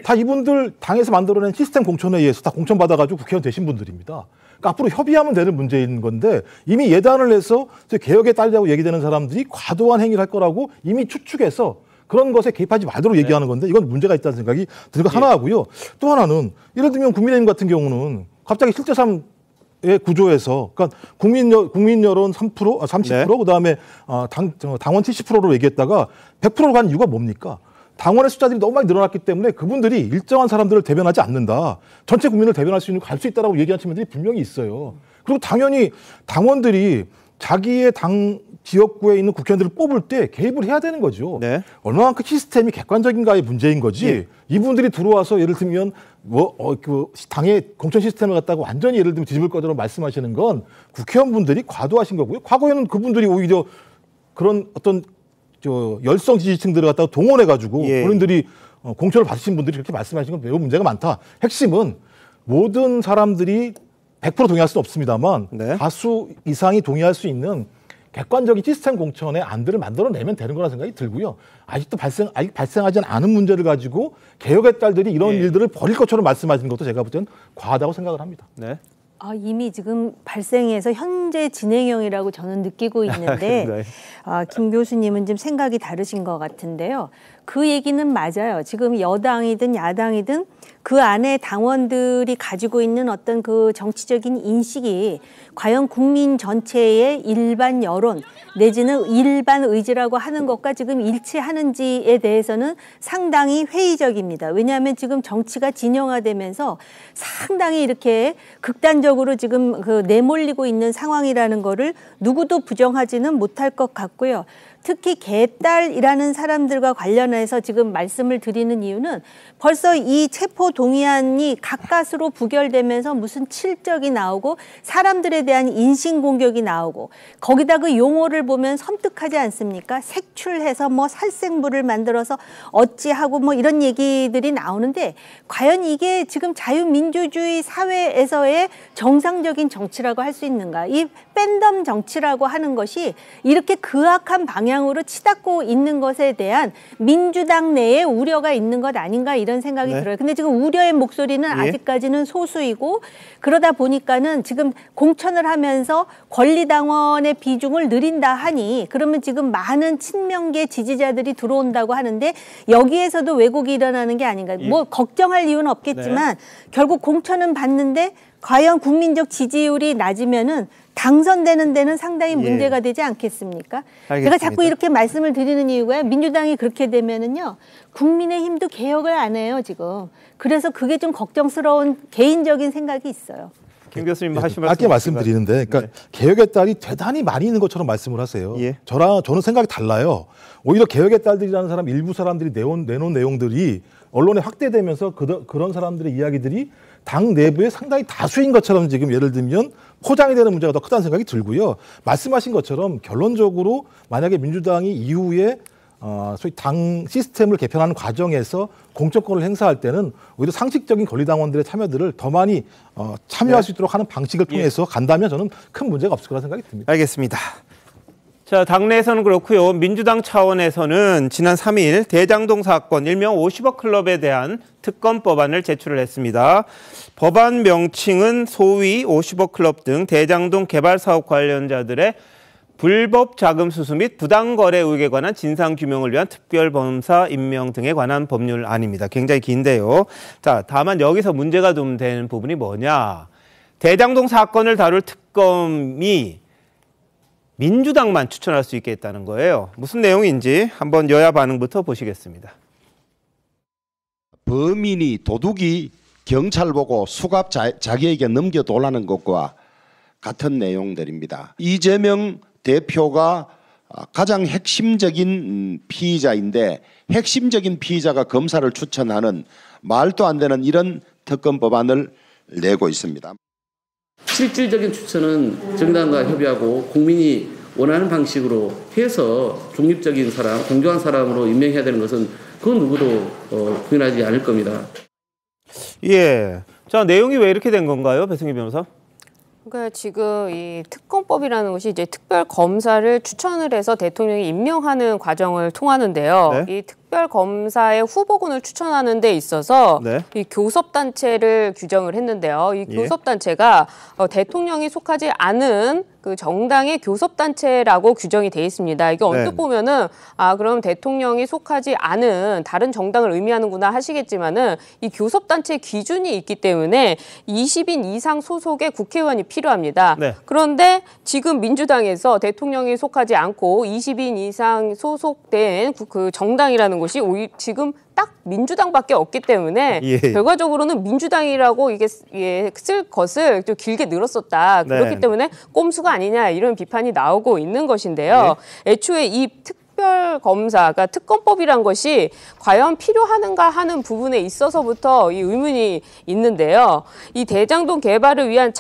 다 이분들 당에서 만들어낸 시스템 공천에 의해서 다 공천받아가지고 국회의원 되신 분들입니다. 그러니까 앞으로 협의하면 되는 문제인 건데 이미 예단을 해서 개혁에 따르자고 얘기되는 사람들이 과도한 행위를 할 거라고 이미 추측해서 그런 것에 개입하지 말도록 얘기하는 건데 이건 문제가 있다는 생각이 들고 하나 하고요. 또 하나는 예를 들면 국민의힘 같은 경우는 갑자기 실제 삶의 구조에서 그러니까 국민 여론 3%, 30% 그다음에 당원 70%로 얘기했다가 100%로 간 이유가 뭡니까? 당원의 숫자들이 너무 많이 늘어났기 때문에 그분들이 일정한 사람들을 대변하지 않는다. 전체 국민을 대변할 수 있는 갈 수 있다라고 얘기하는 측면들이 분명히 있어요. 그리고 당연히 당원들이 자기의 당 지역구에 있는 국회의원들을 뽑을 때 개입을 해야 되는 거죠. 얼마만큼 시스템이 객관적인가의 문제인 거지. 이분들이 들어와서 예를 들면 그 당의 공천 시스템을 갖다가 완전히 예를 들면 뒤집을 거라고 말씀하시는 건 국회의원분들이 과도하신 거고요. 과거에는 그분들이 오히려 그런 어떤 열성 지지층들을 갖다가 동원해가지고 본인들이 공천을 받으신 분들이 그렇게 말씀하시는 건 매우 문제가 많다. 핵심은 모든 사람들이 100% 동의할 수는 없습니다만 다수 이상이 동의할 수 있는 객관적인 시스템 공천의 안들을 만들어내면 되는 거라는 생각이 들고요. 아직도 발생하지 않은 문제를 가지고 개혁의 딸들이 이런 일들을 벌일 것처럼 말씀하시는 것도 제가 볼 때는 과하다고 생각을 합니다. 이미 지금 발생해서 현재 진행형이라고 저는 느끼고 있는데 김 교수님은 좀 생각이 다르신 것 같은데요. 그 얘기는 맞아요. 지금 여당이든 야당이든 그 안에 당원들이 가지고 있는 어떤 그 정치적인 인식이 과연 국민 전체의 일반 여론 내지는 일반 의지라고 하는 것과 지금 일치하는지에 대해서는 상당히 회의적입니다. 왜냐하면 지금 정치가 진영화되면서 상당히 이렇게 극단적으로 지금 내몰리고 있는 상황이라는 거를 누구도 부정하지는 못할 것 같고요. 특히 개딸이라는 사람들과 관련해서 지금 말씀을 드리는 이유는 벌써 이 체포 동의안이 가까스로 부결되면서 무슨 칠적이 나오고 사람들에 대한 인신공격이 나오고 거기다 그 용어를 보면 섬뜩하지 않습니까? 색출해서 뭐 살생부를 만들어서 어찌하고 뭐 이런 얘기들이 나오는데 과연 이게 지금 자유민주주의 사회에서의 정상적인 정치라고 할 수 있는가? 이 팬덤 정치라고 하는 것이 이렇게 그악한 방향으로 치닫고 있는 것에 대한 민주당 내에 우려가 있는 것 아닌가 이런 생각이 들어요. 근데 지금 우려의 목소리는 아직까지는 소수이고 그러다 보니까는 지금 공천을 하면서 권리당원의 비중을 늘린다 하니 그러면 지금 많은 친명계 지지자들이 들어온다고 하는데 여기에서도 왜곡이 일어나는 게 아닌가. 뭐 걱정할 이유는 없겠지만 결국 공천은 받는데 과연 국민적 지지율이 낮으면은 당선되는 데는 상당히 문제가 되지 않겠습니까? 제가 자꾸 이렇게 말씀을 드리는 이유가 민주당이 그렇게 되면은요, 국민의힘도 개혁을 안 해요, 지금. 그래서 그게 좀 걱정스러운 개인적인 생각이 있어요. 김 교수님 하신 말씀 짧게 말씀드리는데, 그러니까 개혁의 딸이 대단히 많이 있는 것처럼 말씀을 하세요. 저는 생각이 달라요. 오히려 개혁의 딸들이라는 사람 일부 사람들이 내놓은 내용들이 언론에 확대되면서 그런 사람들의 이야기들이 당 내부에 상당히 다수인 것처럼 지금 예를 들면 포장이 되는 문제가 더 크다는 생각이 들고요. 말씀하신 것처럼 결론적으로 만약에 민주당이 이후에 소위 당 시스템을 개편하는 과정에서 공천권을 행사할 때는 오히려 상식적인 권리당원들의 참여들을 더 많이 참여할 수 있도록 하는 방식을 통해서 간다면 저는 큰 문제가 없을 거라 생각이 듭니다. 알겠습니다. 자, 당내에서는 그렇고요. 민주당 차원에서는 지난 3일 대장동 사건 일명 50억 클럽에 대한 특검 법안을 제출을 했습니다. 법안 명칭은 소위 50억 클럽 등 대장동 개발 사업 관련자들의 불법 자금 수수 및 부당거래 의혹에 관한 진상규명을 위한 특별검사 임명 등에 관한 법률안입니다. 굉장히 긴데요. 자, 다만 여기서 문제가 좀 되는 부분이 뭐냐. 대장동 사건을 다룰 특검이 민주당만 추천할 수 있게 했다는 거예요. 무슨 내용인지 한번 여야 반응부터 보시겠습니다. 범인이 도둑이 경찰 보고 수갑 자기에게 넘겨달라는 것과 같은 내용들입니다. 이재명 대표가 가장 핵심적인 피의자인데 핵심적인 피의자가 검사를 추천하는 말도 안 되는 이런 특검 법안을 내고 있습니다. 실질적인 추천은 정당과 협의하고 국민이 원하는 방식으로 해서 중립적인 사람, 공정한 사람으로 임명해야 되는 것은 그 누구도 부인하지 않을 겁니다. 예. 자, 내용이 왜 이렇게 된 건가요, 배승희 변호사? 그러니까 지금 이 특검법이라는 것이 이제 특별 검사를 추천을 해서 대통령이 임명하는 과정을 통하는데요. 이 특별 검사의 후보군을 추천하는 데 있어서 이 교섭단체를 규정을 했는데요. 이 교섭단체가 대통령이 속하지 않은 그 정당의 교섭단체라고 규정이 돼 있습니다. 이게 언뜻 보면은 그럼 대통령이 속하지 않은 다른 정당을 의미하는구나 하시겠지만은 이 교섭단체 기준이 있기 때문에 20인 이상 소속의 국회의원이 필요합니다. 그런데 지금 민주당에서 대통령이 속하지 않고 20인 이상 소속된 그 정당이라는 곳이 지금 딱 민주당밖에 없기 때문에 결과적으로는 민주당이라고 이게 쓸 것을 좀 길게 늘었었다. 그렇기 때문에 꼼수가 아니냐 이런 비판이 나오고 있는 것인데요. 애초에 이 특별검사가 특검법이란 것이 과연 필요하는가 하는 부분에 있어서부터 이 의문이 있는데요. 이 대장동 개발을 위한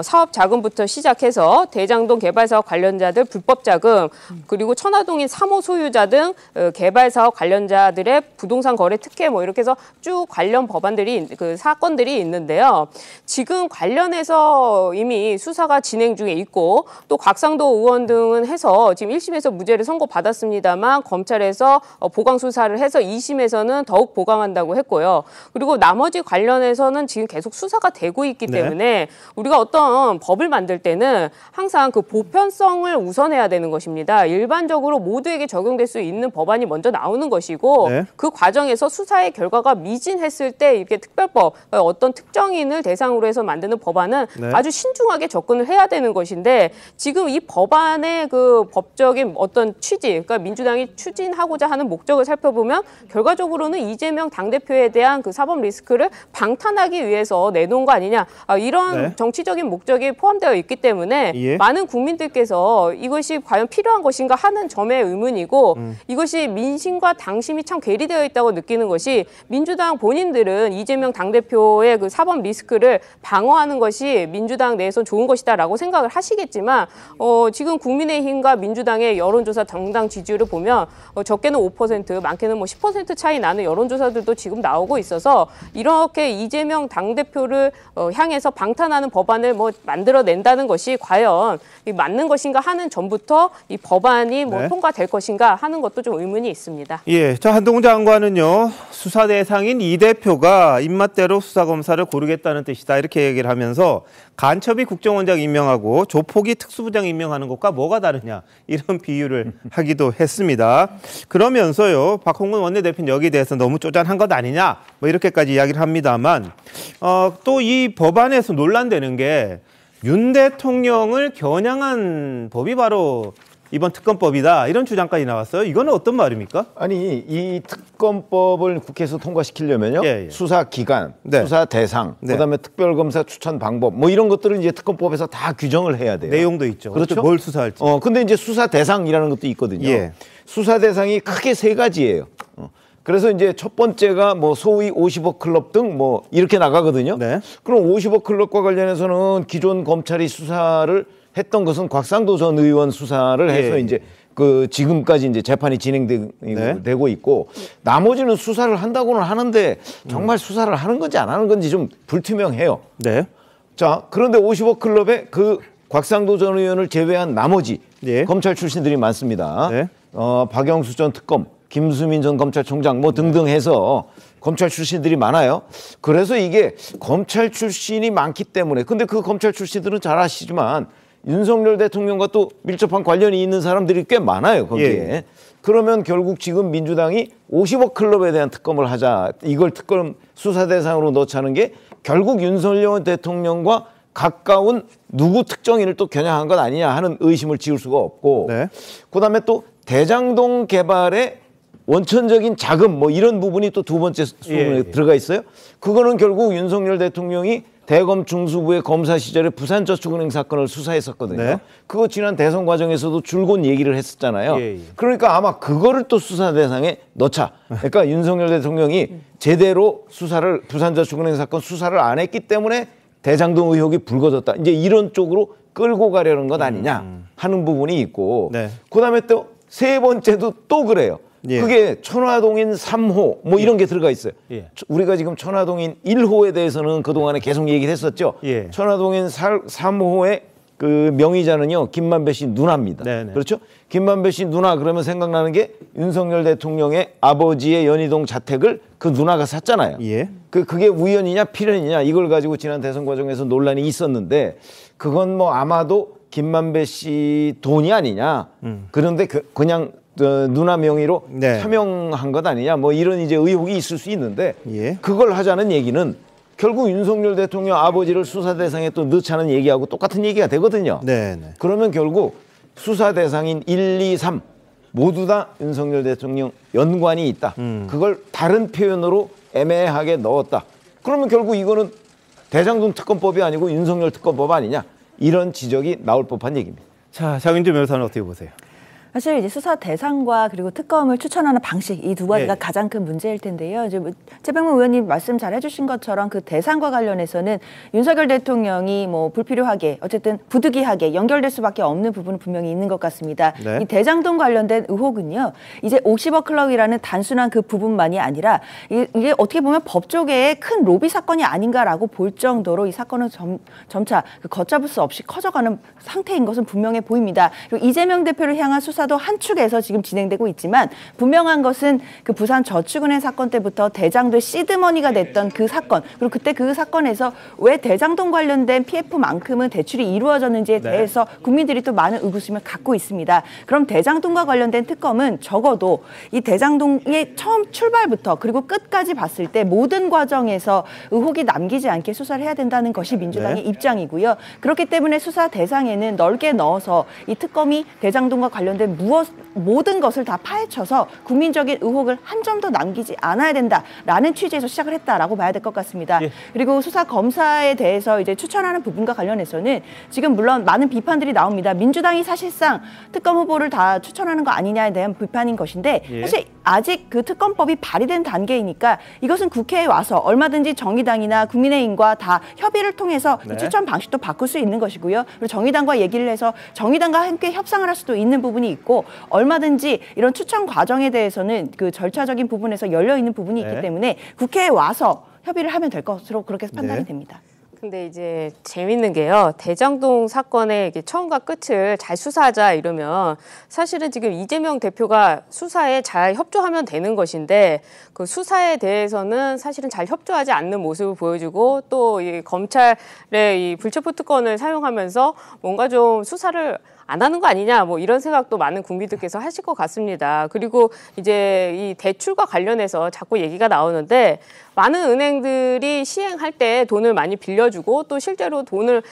사업 자금부터 시작해서 대장동 개발 사업 관련자들 불법 자금 그리고 천화동인 3호 소유자 등 개발 사업 관련자들의 부동산 거래 특혜 뭐 이렇게 해서 쭉 관련 법안들이 사건들이 있는데요. 지금 관련해서 이미 수사가 진행 중에 있고 또 곽상도 의원 등은 해서 지금 1심에서 무죄를 선고받았습니다. 다만 검찰에서 보강 수사를 해서 2심에서는 더욱 보강한다고 했고요. 그리고 나머지 관련해서는 지금 계속 수사가 되고 있기 때문에 우리가 어떤 법을 만들 때는 항상 그 보편성을 우선해야 되는 것입니다. 일반적으로 모두에게 적용될 수 있는 법안이 먼저 나오는 것이고 그 과정에서 수사의 결과가 미진했을 때 이렇게 특별법, 어떤 특정인을 대상으로 해서 만드는 법안은 아주 신중하게 접근을 해야 되는 것인데 지금 이 법안의 그 법적인 어떤 취지, 그러니까 민주당이 추진하고자 하는 목적을 살펴보면 결과적으로는 이재명 당대표에 대한 그 사법 리스크를 방탄하기 위해서 내놓은 거 아니냐 이런 정치적인 목적이 포함되어 있기 때문에 많은 국민들께서 이것이 과연 필요한 것인가 하는 점에 의문이고 이것이 민심과 당심이 참 괴리되어 있다고 느끼는 것이 민주당 본인들은 이재명 당대표의 그 사법 리스크를 방어하는 것이 민주당 내에서 좋은 것이다라고 생각을 하시겠지만 지금 국민의힘과 민주당의 여론조사 정당 지지율을 보면 적게는 5%, 많게는 뭐 10% 차이 나는 여론조사들도 지금 나오고 있어서 이렇게 이재명 당대표를 향해서 방탄하는 법안을 뭐 만들어낸다는 것이 과연 맞는 것인가 하는 점부터 이 법안이 뭐 통과될 것인가 하는 것도 좀 의문이 있습니다. 예, 자 한동훈 장관은요 수사 대상인 이 대표가 입맛대로 수사검사를 고르겠다는 뜻이다 이렇게 얘기를 하면서 간첩이 국정원장 임명하고 조폭이 특수부장 임명하는 것과 뭐가 다르냐 이런 비유를 하기도 했습니다. 그러면서요 박홍근 원내대표는 여기에 대해서 너무 쪼잔한 것 아니냐 뭐 이렇게까지 이야기를 합니다만 또 이 법안에서 논란되는 게 윤 대통령을 겨냥한 법이 바로 이번 특검법이다 이런 주장까지 나왔어요. 이거는 어떤 말입니까? 아니 이 특검법을 국회에서 통과시키려면요. 예, 예. 수사 기간, 네. 수사 대상, 네. 그다음에 특별검사 추천 방법 뭐 이런 것들을 이제 특검법에서 다 규정을 해야 돼요. 내용도 있죠. 그렇죠. 뭘 수사할지. 근데 이제 수사 대상이라는 것도 있거든요. 예. 수사 대상이 크게 세 가지예요. 그래서 이제 첫 번째가 뭐 소위 50억 클럽 등 뭐 이렇게 나가거든요. 네. 그럼 50억 클럽과 관련해서는 기존 검찰이 수사를 했던 것은 곽상도 전 의원 수사를 해서 예. 이제 그 지금까지 이제 재판이 진행되고 있고 나머지는 수사를 한다고는 하는데 정말 수사를 하는 건지 안 하는 건지 좀 불투명해요. 네. 자, 그런데 50억 클럽에 그 곽상도 전 의원을 제외한 나머지 검찰 출신들이 많습니다. 네. 박영수 전 특검, 김수민 전 검찰총장 뭐 등등 해서 검찰 출신들이 많아요. 그래서 이게 검찰 출신이 많기 때문에 근데 그 검찰 출신들은 잘 아시지만 윤석열 대통령과 또 밀접한 관련이 있는 사람들이 꽤 많아요. 거기에. 예. 그러면 결국 지금 민주당이 50억 클럽에 대한 특검을 하자. 이걸 특검 수사 대상으로 넣자는 게 결국 윤석열 대통령과 가까운 누구 특정인을 또 겨냥한 것 아니냐 하는 의심을 지울 수가 없고 네. 그다음에 또 대장동 개발의 원천적인 자금 뭐 이런 부분이 또 두 번째 수문에 들어가 있어요. 그거는 결국 윤석열 대통령이 대검 중수부의 검사 시절에 부산저축은행 사건을 수사했었거든요. 네. 그거 지난 대선 과정에서도 줄곧 얘기를 했었잖아요. 예. 그러니까 아마 그거를 또 수사 대상에 넣자. 그러니까 윤석열 대통령이 제대로 수사를 부산저축은행 사건 수사를 안 했기 때문에 대장동 의혹이 불거졌다. 이제 이런 쪽으로 끌고 가려는 것 아니냐 하는 부분이 있고 네. 그다음에 또 세 번째도 또 그래요. 예. 그게 천화동인 3호 뭐 이런 게 들어가 있어요. 예. 우리가 지금 천화동인 1호에 대해서는 그동안에 계속 얘기를 했었죠. 예. 천화동인 3호의 그 명의자는요. 김만배 씨 누나입니다. 네네. 그렇죠? 김만배 씨 누나 그러면 생각나는 게 윤석열 대통령의 아버지의 연희동 자택을 그 누나가 샀잖아요. 예. 그게 우연이냐 필연이냐 이걸 가지고 지난 대선 과정에서 논란이 있었는데 그건 뭐 아마도 김만배 씨 돈이 아니냐. 그런데 그냥 누나 명의로 네. 서명한 것 아니냐 뭐 이런 이제 의혹이 있을 수 있는데 예. 그걸 하자는 얘기는 결국 윤석열 대통령 아버지를 수사 대상에 또 넣자는 얘기하고 똑같은 얘기가 되거든요. 네. 그러면 결국 수사 대상인 1, 2, 3 모두 다 윤석열 대통령 연관이 있다. 그걸 다른 표현으로 애매하게 넣었다. 그러면 결국 이거는 대장동 특검법이 아니고 윤석열 특검법 아니냐. 이런 지적이 나올 법한 얘기입니다. 자, 장윤주 변호사는 어떻게 보세요? 사실 이제 수사 대상과 그리고 특검을 추천하는 방식 이 두 가지가 네. 가장 큰 문제일 텐데요. 이제 최병문 의원님 말씀 잘 해주신 것처럼 그 대상과 관련해서는 윤석열 대통령이 뭐 불필요하게 어쨌든 부득이하게 연결될 수밖에 없는 부분은 분명히 있는 것 같습니다. 네. 이 대장동 관련된 의혹은요. 이제 50억 클럽이라는 단순한 그 부분만이 아니라 이게 어떻게 보면 법조계의 큰 로비 사건이 아닌가라고 볼 정도로 이 사건은 점차 그 걷잡을 수 없이 커져가는 상태인 것은 분명해 보입니다. 그리고 이재명 대표를 향한 수사도 한 축에서 지금 진행되고 있지만 분명한 것은 그 부산 저축은행 사건 때부터 대장동 시드머니가 됐던 그 사건 그리고 그때 그 사건에서 왜 대장동 관련된 PF만큼은 대출이 이루어졌는지에 대해서 국민들이 또 많은 의구심을 갖고 있습니다. 그럼 대장동과 관련된 특검은 적어도 이 대장동의 처음 출발부터 그리고 끝까지 봤을 때 모든 과정에서 의혹이 남기지 않게 수사를 해야 된다는 것이 민주당의 입장이고요. 그렇기 때문에 수사 대상에는 넓게 넣어서 이 특검이 대장동과 관련된 모든 것을 다 파헤쳐서 국민적인 의혹을 한 점도 남기지 않아야 된다라는 취지에서 시작을 했다라고 봐야 될 것 같습니다. 그리고 수사 검사에 대해서 이제 추천하는 부분과 관련해서는 지금 물론 많은 비판들이 나옵니다. 민주당이 사실상 특검 후보를 다 추천하는 거 아니냐에 대한 비판인 것인데 사실 아직 그 특검법이 발의된 단계이니까 이것은 국회에 와서 얼마든지 정의당이나 국민의힘과 다 협의를 통해서 이 추천 방식도 바꿀 수 있는 것이고요. 그리고 정의당과 얘기를 해서 정의당과 함께 협상을 할 수도 있는 부분이 있고 얼마든지 이런 추천 과정에 대해서는 그 절차적인 부분에서 열려 있는 부분이 있기 때문에 국회에 와서 협의를 하면 될 것으로 그렇게 판단이 됩니다. 근데 이제 재밌는 게요. 대장동 사건의 이게 처음과 끝을 잘 수사하자 이러면 사실은 지금 이재명 대표가 수사에 잘 협조하면 되는 것인데 그 수사에 대해서는 사실은 잘 협조하지 않는 모습을 보여주고 또 이 검찰의 이 불체포 특권을 사용하면서 뭔가 좀 수사를 안 하는 거 아니냐 뭐 이런 생각도 많은 국민들께서 하실 것 같습니다. 그리고 이제 이 대출과 관련해서 자꾸 얘기가 나오는데 많은 은행들이 시행할 때 돈을 많이 빌려주고 또 실제로 돈을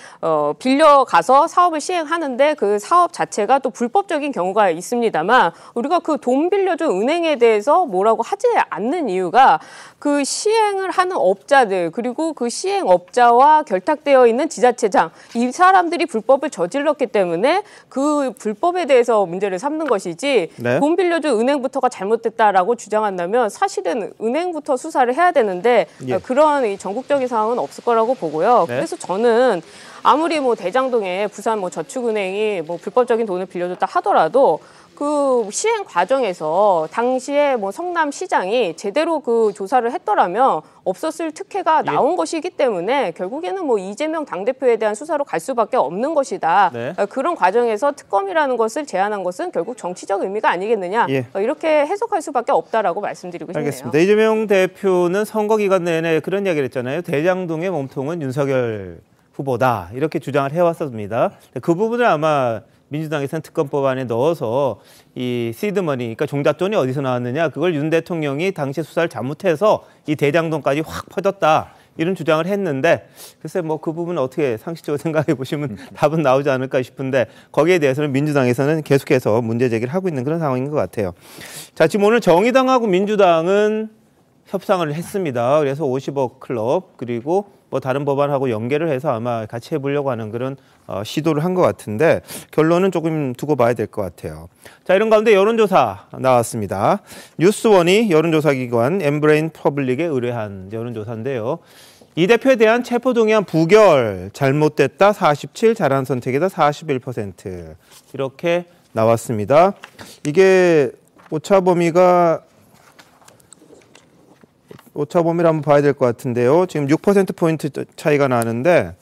빌려가서 사업을 시행하는데 그 사업 자체가 또 불법적인 경우가 있습니다만 우리가 그 돈 빌려준 은행에 대해서 뭐라고 하지 않는 이유가 그 시행을 하는 업자들 그리고 그 시행업자와 결탁되어 있는 지자체장 이 사람들이 불법을 저질렀기 때문에 그 불법에 대해서 문제를 삼는 것이지 네. 돈 빌려준 은행부터가 잘못됐다라고 주장한다면 사실은 은행부터 수사를 해야 되는데 예. 그런 이 전국적인 상황은 없을 거라고 보고요. 네. 그래서 저는 아무리 뭐 대장동에 부산 뭐 저축은행이 뭐 불법적인 돈을 빌려줬다 하더라도 그 시행 과정에서 당시에 뭐 성남시장이 제대로 그 조사를 했더라면 없었을 특혜가 나온 것이기 때문에 결국에는 뭐 이재명 당대표에 대한 수사로 갈 수밖에 없는 것이다. 네. 그런 과정에서 특검이라는 것을 제안한 것은 결국 정치적 의미가 아니겠느냐. 예. 이렇게 해석할 수밖에 없다라고 말씀드리고 싶네요. 알겠습니다. 이재명 대표는 선거 기간 내내 그런 이야기를 했잖아요. 대장동의 몸통은 윤석열 후보다 이렇게 주장을 해왔습니다. 그 부분을 아마 민주당에서는 특검법 안에 넣어서 이 시드머니, 그러니까 종잣돈이 어디서 나왔느냐, 그걸 윤 대통령이 당시 수사를 잘못해서 이 대장동까지 확 퍼졌다 이런 주장을 했는데 글쎄 뭐 그 부분은 어떻게 상식적으로 생각해 보시면 답은 나오지 않을까 싶은데 거기에 대해서는 민주당에서는 계속해서 문제 제기를 하고 있는 그런 상황인 것 같아요. 자, 지금 오늘 정의당하고 민주당은 협상을 했습니다. 그래서 50억 클럽 그리고 뭐 다른 법안하고 연계를 해서 아마 같이 해보려고 하는 그런 시도를 한 것 같은데 결론은 조금 두고 봐야 될 것 같아요. 자, 이런 가운데 여론조사 나왔습니다. 뉴스원이 여론조사기관 엠브레인 퍼블릭에 의뢰한 여론조사인데요. 이 대표에 대한 체포동의안 부결 잘못됐다 47, 잘한 선택이다 41% 이렇게 나왔습니다. 이게 오차범위를 한번 봐야 될 것 같은데요. 지금 6%포인트 차이가 나는데,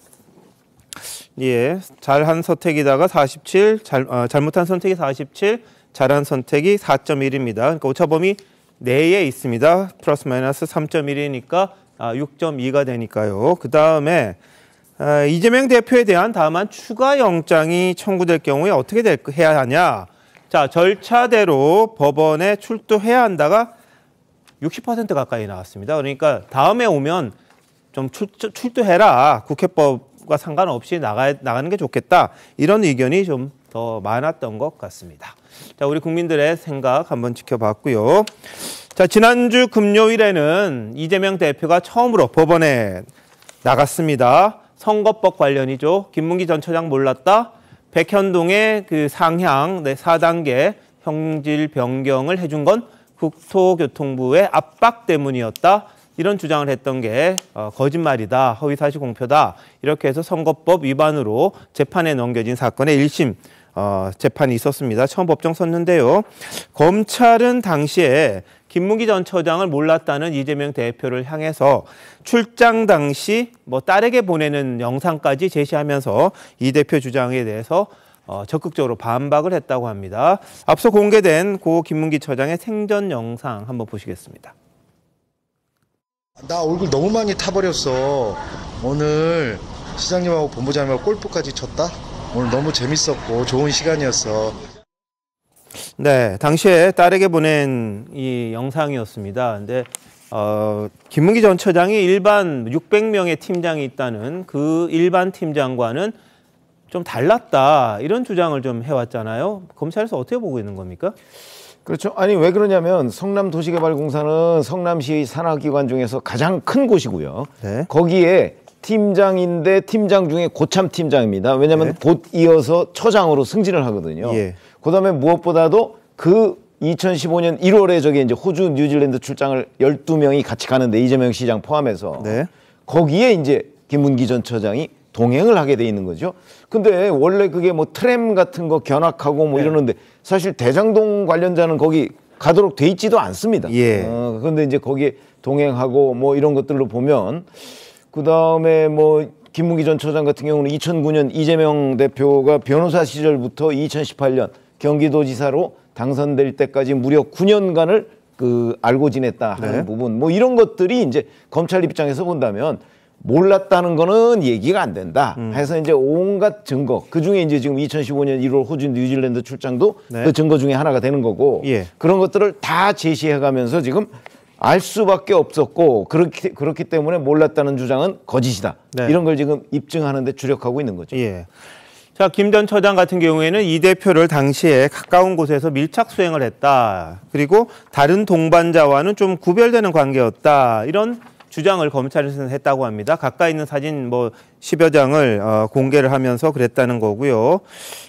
예, 잘한 선택이다가 47, 잘못한 선택이 47, 잘한 선택이 4.1입니다. 그러니까 오차범위 내에 있습니다. 플러스 마이너스 3.1이니까 6.2가 되니까요. 그 다음에 이재명 대표에 대한 다만 추가 영장이 청구될 경우에 어떻게 해야 하냐. 자, 절차대로 법원에 출두해야 한다가 60% 가까이 나왔습니다. 그러니까 다음에 오면 좀 출두해라. 국회법과 상관없이 나가는 게 좋겠다. 이런 의견이 좀 더 많았던 것 같습니다. 자, 우리 국민들의 생각 한번 지켜봤고요. 자, 지난주 금요일에는 이재명 대표가 처음으로 법원에 나갔습니다. 선거법 관련이죠. 김문기 전 처장 몰랐다. 백현동의 그 상향 4단계 형질 변경을 해준 건 국토교통부의 압박 때문이었다. 이런 주장을 했던 게 거짓말이다. 허위사실 공표다. 이렇게 해서 선거법 위반으로 재판에 넘겨진 사건의 1심 재판이 있었습니다. 처음 법정 섰는데요. 검찰은 당시에 김문기 전 처장을 몰랐다는 이재명 대표를 향해서 출장 당시 뭐 딸에게 보내는 영상까지 제시하면서 이 대표 주장에 대해서 적극적으로 반박을 했다고 합니다. 앞서 공개된 고 김문기 처장의 생전 영상 한번 보시겠습니다. 나 얼굴 너무 많이 타버렸어. 오늘 시장님하고 본부장님하고 골프까지 쳤다? 오늘 너무 재밌었고 좋은 시간이었어. 네, 당시에 딸에게 보낸 이 영상이었습니다. 근데 김문기 전 처장이 일반 600명의 팀장이 있다는 그 일반 팀장과는 좀 달랐다. 이런 주장을 좀 해왔잖아요. 검찰에서 어떻게 보고 있는 겁니까? 그렇죠. 아니 왜 그러냐면 성남도시개발공사는 성남시 산하기관 중에서 가장 큰 곳이고요. 네. 거기에 팀장인데 팀장 중에 고참 팀장입니다. 왜냐하면 곧 이어서 처장으로 승진을 하거든요. 예. 그다음에 무엇보다도 그 2015년 1월에 저기 이제 호주, 뉴질랜드 출장을 12명이 같이 가는데 이재명 시장 포함해서 거기에 이제 김문기 전 처장이 동행을 하게 돼 있는 거죠. 근데 원래 그게 뭐 트램 같은 거 견학하고 뭐 이러는데 사실 대장동 관련자는 거기 가도록 돼 있지도 않습니다. 그런데 이제 거기에 동행하고 뭐 이런 것들로 보면 그 다음에 뭐 김문기 전 처장 같은 경우는 2009년 이재명 대표가 변호사 시절부터 2018년 경기도지사로 당선될 때까지 무려 9년간을 그 알고 지냈다 하는 부분 뭐 이런 것들이 이제 검찰 입장에서 본다면 몰랐다는 거는 얘기가 안 된다. 해서 이제 온갖 증거, 그 중에 이제 지금 2015년 1월 호주 뉴질랜드 출장도 네. 그 증거 중에 하나가 되는 거고 그런 것들을 다 제시해가면서 지금 알 수밖에 없었고 그렇기 때문에 몰랐다는 주장은 거짓이다. 네. 이런 걸 지금 입증하는 데 주력하고 있는 거죠. 예. 자, 김 전 처장 같은 경우에는 이 대표를 당시에 가까운 곳에서 밀착 수행을 했다. 그리고 다른 동반자와는 좀 구별되는 관계였다. 이런 주장을 검찰에서는 했다고 합니다. 가까이 있는 사진 뭐 10여 장을 공개를 하면서 그랬다는 거고요.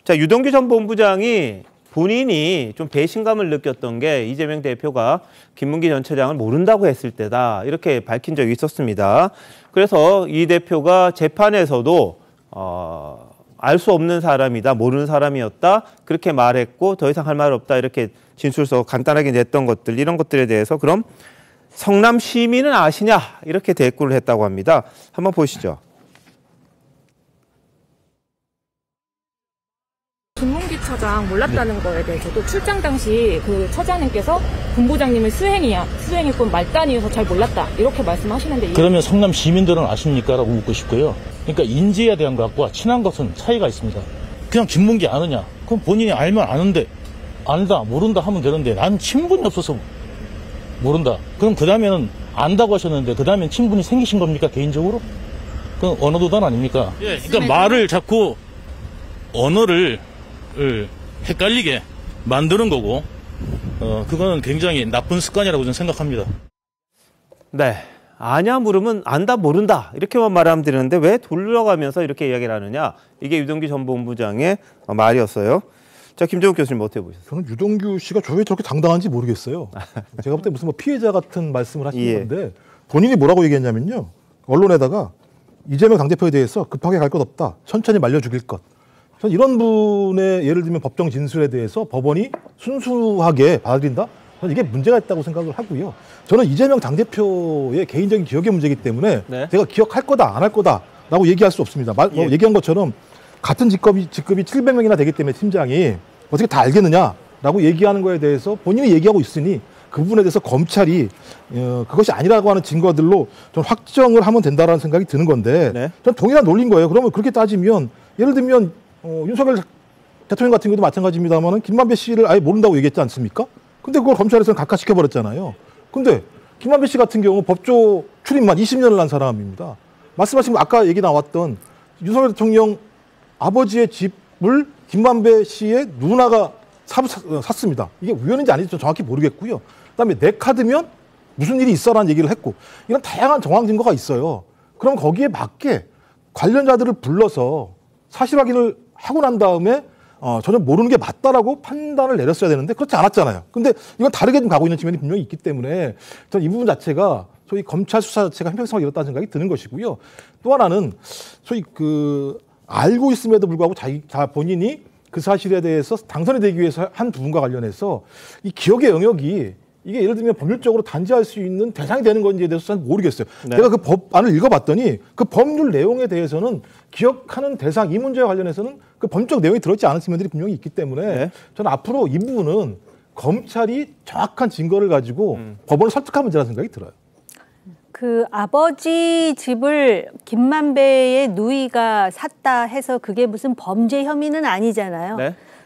자, 유동규 전 본부장이 본인이 좀 배신감을 느꼈던 게 이재명 대표가 김문기 전 처장을 모른다고 했을 때다. 이렇게 밝힌 적이 있었습니다. 그래서 이 대표가 재판에서도 알 수 없는 사람이다, 모르는 사람이었다, 그렇게 말했고 더 이상 할 말 없다, 이렇게 진술서 간단하게 냈던 것들, 이런 것들에 대해서 그럼 성남 시민은 아시냐, 이렇게 대꾸를 했다고 합니다. 한번 보시죠. 김문기 처장 몰랐다는 거에 대해서도 출장 당시 그 처장님께서 본부장님을 수행했건 말단이어서 잘 몰랐다 이렇게 말씀하시는데 그러면 성남 시민들은 아십니까? 라고 묻고 싶고요. 그러니까 인지에 대한 것과 친한 것은 차이가 있습니다. 그냥 김문기 아느냐? 그럼 본인이 알면 아는데 안다 모른다 하면 되는데 난 친분이 없어서 모른다. 그럼 그 다음에는 안다고 하셨는데 그 다음엔 친분이 생기신 겁니까? 개인적으로? 그건 언어도단 아닙니까? 예, 그러니까 말을 자꾸 언어를 헷갈리게 만드는 거고 그거는 굉장히 나쁜 습관이라고 저는 생각합니다. 네, 아냐 물으면 안다 모른다 이렇게만 말하면 되는데 왜 돌려가면서 이렇게 이야기를 하느냐, 이게 유동규 전 본부장의 말이었어요. 자, 김정욱 교수님 어떻게 보셨어요? 저는 유동규 씨가 왜 저렇게 당당한지 모르겠어요. 제가 볼 때 무슨 뭐 피해자 같은 말씀을 하시는 건데 본인이 뭐라고 얘기했냐면요, 언론에다가 이재명 당대표에 대해서 급하게 갈 것 없다, 천천히 말려 죽일 것. 전 이런 분의 예를 들면 법정 진술에 대해서 법원이 순수하게 받아들인다? 저는 이게 문제가 있다고 생각을 하고요. 저는 이재명 당대표의 개인적인 기억의 문제이기 때문에 제가 기억할 거다 안 할 거다라고 얘기할 수 없습니다. 얘기한 것처럼 같은 직급이 700명이나 되기 때문에 팀장이 어떻게 다 알겠느냐라고 얘기하는 거에 대해서 본인이 얘기하고 있으니 그 부분에 대해서 검찰이 그것이 아니라고 하는 증거들로 좀 확정을 하면 된다라는 생각이 드는 건데 전 동일한 논리인 거예요. 그러면 그렇게 따지면 예를 들면 윤석열 대통령 같은 경우도 마찬가지입니다만 김만배 씨를 아예 모른다고 얘기했지 않습니까? 근데 그걸 검찰에서는 각하시켜버렸잖아요. 근데 김만배 씨 같은 경우 법조 출입만 20년을 한 사람입니다. 말씀하신 아까 얘기 나왔던 윤석열 대통령 아버지의 집을 김만배 씨의 누나가 샀습니다. 이게 우연인지 아닌지 정확히 모르겠고요. 그다음에 내 카드면 무슨 일이 있어라는 얘기를 했고, 이런 다양한 정황 증거가 있어요. 그럼 거기에 맞게 관련자들을 불러서 사실 확인을 하고 난 다음에 전혀 모르는 게 맞다라고 판단을 내렸어야 되는데 그렇지 않았잖아요. 근데 이건 다르게 좀 가고 있는 측면이 분명히 있기 때문에 저는 이 부분 자체가 소위 검찰 수사 자체가 형평성을 잃었다는 생각이 드는 것이고요. 또 하나는 소위 알고 있음에도 불구하고 본인이 그 사실에 대해서 당선이 되기 위해서 한 부분과 관련해서 이 기억의 영역이 이게 예를 들면 법률적으로 단죄할 수 있는 대상이 되는 건지에 대해서 잘 모르겠어요. 제가 그 법안을 읽어봤더니 그 법률 내용에 대해서는 기억하는 대상, 이 문제와 관련해서는 그 법적 내용이 들어있지 않은 측면들이 분명히 있기 때문에 저는 앞으로 이 부분은 검찰이 정확한 증거를 가지고 법원을 설득할 문제라는 생각이 들어요. 그 아버지 집을 김만배의 누이가 샀다 해서 그게 무슨 범죄 혐의는 아니잖아요.